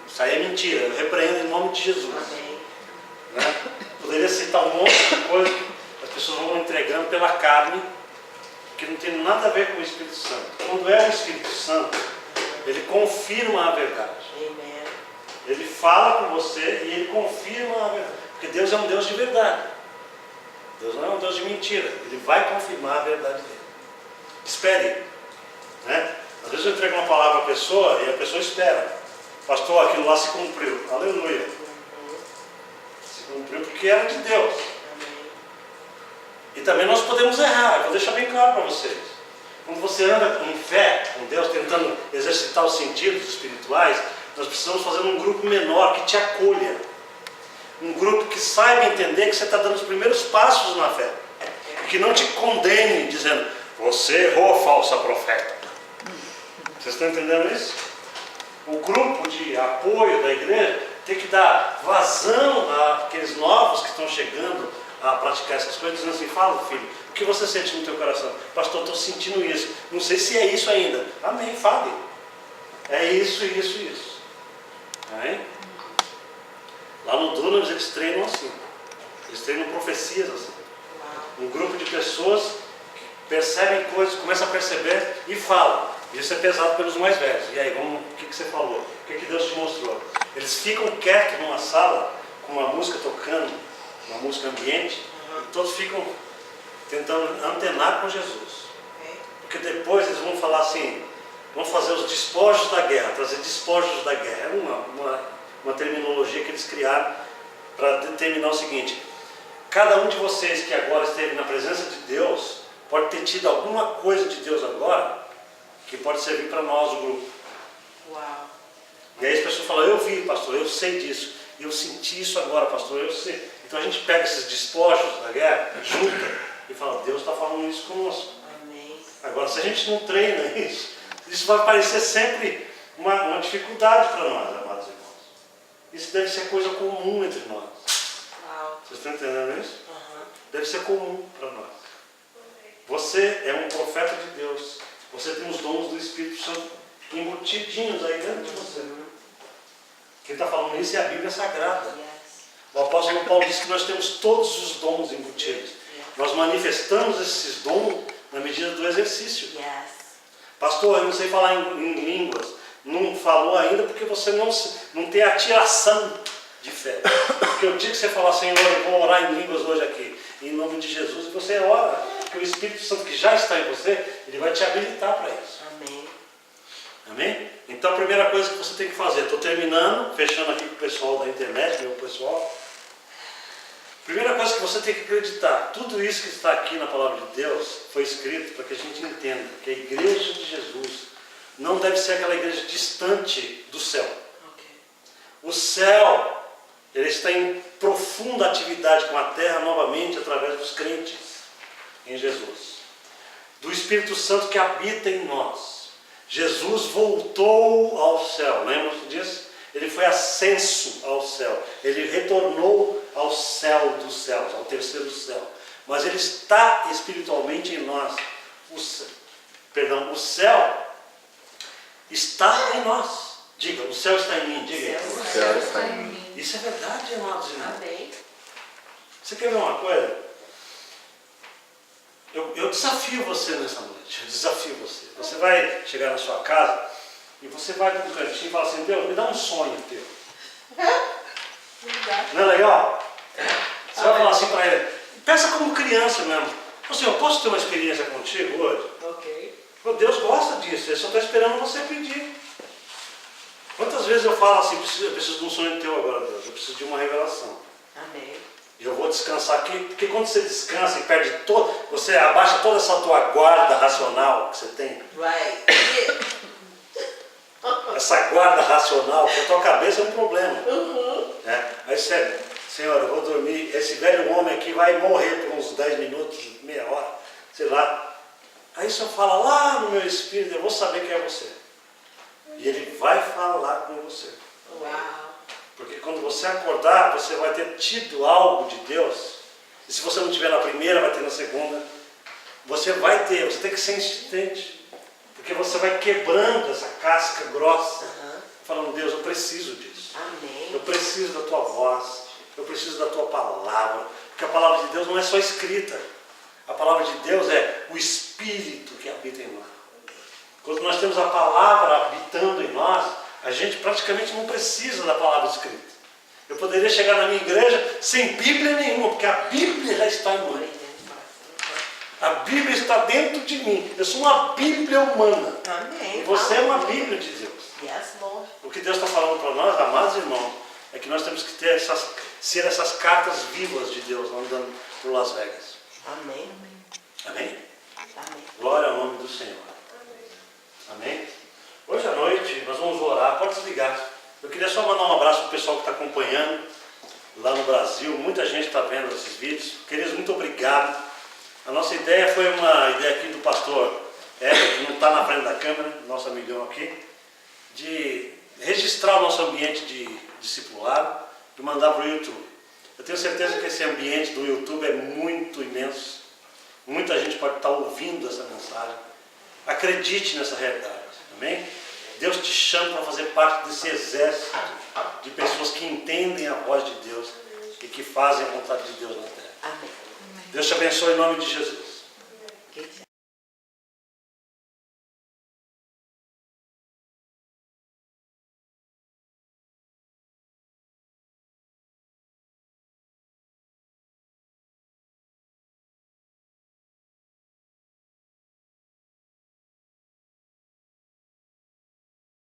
Isso aí é mentira, eu repreendo em nome de Jesus. Amém. Né? Poderia citar um monte de coisa que as pessoas vão entregando pela carne, que não tem nada a ver com o Espírito Santo. Quando é o Espírito Santo, ele confirma a verdade. Amen. Ele fala com você e ele confirma a verdade. Porque Deus é um Deus de verdade. Deus não é um Deus de mentira. Ele vai confirmar a verdade dele. Espere. Né? Às vezes eu entrego uma palavra à pessoa e a pessoa espera. Pastor, aquilo lá se cumpriu. Aleluia. Se cumpriu porque era de Deus. E também nós podemos errar. Eu vou deixar bem claro para vocês. Quando você anda em fé com Deus, tentando exercitar os sentidos espirituais, nós precisamos fazer um grupo menor que te acolha. Um grupo que saiba entender que você está dando os primeiros passos na fé. Que não te condene dizendo: você errou, falsa profeta. Vocês estão entendendo isso? O grupo de apoio da igreja tem que dar vazão àqueles novos que estão chegando a praticar essas coisas, dizendo assim, fala filho, o que você sente no teu coração? Pastor, estou sentindo isso, não sei se é isso ainda. Amém, fale. É isso, isso, isso. Amém? Lá no Dunamis eles treinam assim. Eles treinam profecias assim. Um grupo de pessoas que percebem coisas, começam a perceber e falam. Isso é pesado pelos mais velhos. E aí, o que você falou? O que Deus te mostrou? Eles ficam quietos numa sala, com uma música tocando, uma música ambiente, e todos ficam tentando antenar com Jesus. Porque depois eles vão falar assim, vão fazer os despojos da guerra, trazer despojos da guerra. É uma terminologia que eles criaram para determinar o seguinte: cada um de vocês que agora esteve na presença de Deus, pode ter tido alguma coisa de Deus agora, que pode servir para nós, o grupo. Uau. E aí as pessoas falam, eu vi, pastor, eu sei disso, eu senti isso agora, pastor, eu sei. Então a gente pega esses despojos da guerra, junta e fala, Deus está falando isso conosco. Amém. Agora, se a gente não treina isso vai parecer sempre uma dificuldade para nós, amados irmãos. Isso deve ser coisa comum entre nós. Uau. Vocês estão entendendo isso? Aham. Deve ser comum para nós. Você é um profeta de Deus. Você tem os dons do Espírito Santo embutidinhos aí dentro de você. Quem está falando isso é a Bíblia Sagrada. Yes. O apóstolo Paulo diz que nós temos todos os dons embutidos. Nós manifestamos esses dons na medida do exercício. Yes. Pastor, eu não sei falar em línguas. Não falou ainda porque você não tem atiração de fé. Porque o dia que você falar, Senhor, eu vou orar em línguas hoje aqui, em nome de Jesus, e você ora. Porque o Espírito Santo que já está em você, ele vai te habilitar para isso. Amém. Amém? Então a primeira coisa que você tem que fazer, estou terminando, fechando aqui com o pessoal da internet, meu pessoal. Primeira coisa que você tem que acreditar, tudo isso que está aqui na palavra de Deus foi escrito para que a gente entenda que a igreja de Jesus não deve ser aquela igreja distante do céu. Okay. O céu, ele está em profunda atividade com a terra novamente através dos crentes em Jesus. Do Espírito Santo que habita em nós. Jesus voltou ao céu, lembra disso? Ele foi ascenso ao céu. Ele retornou ao céu dos céus, ao terceiro céu. Mas ele está espiritualmente em nós. O céu está em nós. Diga, o céu está em mim. Diga. O céu está em mim. Isso é verdade, amados irmãos. Amém. Você quer ver uma coisa? Eu desafio você nessa noite. Eu desafio você. Você vai chegar na sua casa e você vai para um cantinho e fala assim, Deus, me dá um sonho teu. Não é legal? Você vai falar assim para ele. Peça como criança mesmo. Assim, eu posso ter uma experiência contigo hoje? Ok. Deus gosta disso. Ele só está esperando você pedir. Quantas vezes eu falo assim, eu preciso de um sonho teu agora, Deus. Eu preciso de uma revelação. Amém. E eu vou descansar aqui, porque quando você descansa e perde todo, você abaixa toda essa tua guarda racional que você tem, Right. essa guarda racional, que a tua cabeça é um problema. Né? Aí você, Senhor, eu vou dormir, esse velho homem aqui vai morrer por uns 10 minutos, meia hora, sei lá. Aí o Senhor fala lá no meu espírito, eu vou saber quem é você. E Ele vai falar com você. Uau. Porque quando você acordar, você vai ter tido algo de Deus. E se você não tiver na primeira, vai ter na segunda. Você vai ter, você tem que ser insistente. Porque você vai quebrando essa casca grossa. Falando, Deus, eu preciso disso. Amém. Eu preciso da tua voz. Eu preciso da tua palavra. Porque a palavra de Deus não é só escrita. A palavra de Deus é o Espírito que habita em nós. Quando nós temos a palavra habitando em nós, a gente praticamente não precisa da palavra escrita. Eu poderia chegar na minha igreja sem Bíblia nenhuma, porque a Bíblia já está em mim. A Bíblia está dentro de mim. Eu sou uma Bíblia humana. Amém. E você é uma Bíblia de Deus. Yes, Lord. O que Deus está falando para nós, amados irmãos, é que nós temos que ter ser essas cartas vivas de Deus andando por Las Vegas. Amém. Amém? Amém. Glória ao nome do Senhor. Amém? Hoje à noite nós vamos orar, pode desligar. Eu queria só mandar um abraço para o pessoal que está acompanhando lá no Brasil. Muita gente está vendo esses vídeos. Queridos, muito obrigado. A nossa ideia foi uma ideia aqui do pastor Éder, que não está na frente da câmera, nosso amigão aqui, de registrar o nosso ambiente de discipulado e mandar para o YouTube. Eu tenho certeza que esse ambiente do YouTube é muito imenso. Muita gente pode estar ouvindo essa mensagem. Acredite nessa realidade. Amém? Deus te chama para fazer parte desse exército de pessoas que entendem a voz de Deus e que fazem a vontade de Deus na terra. Amém. Deus te abençoe em nome de Jesus.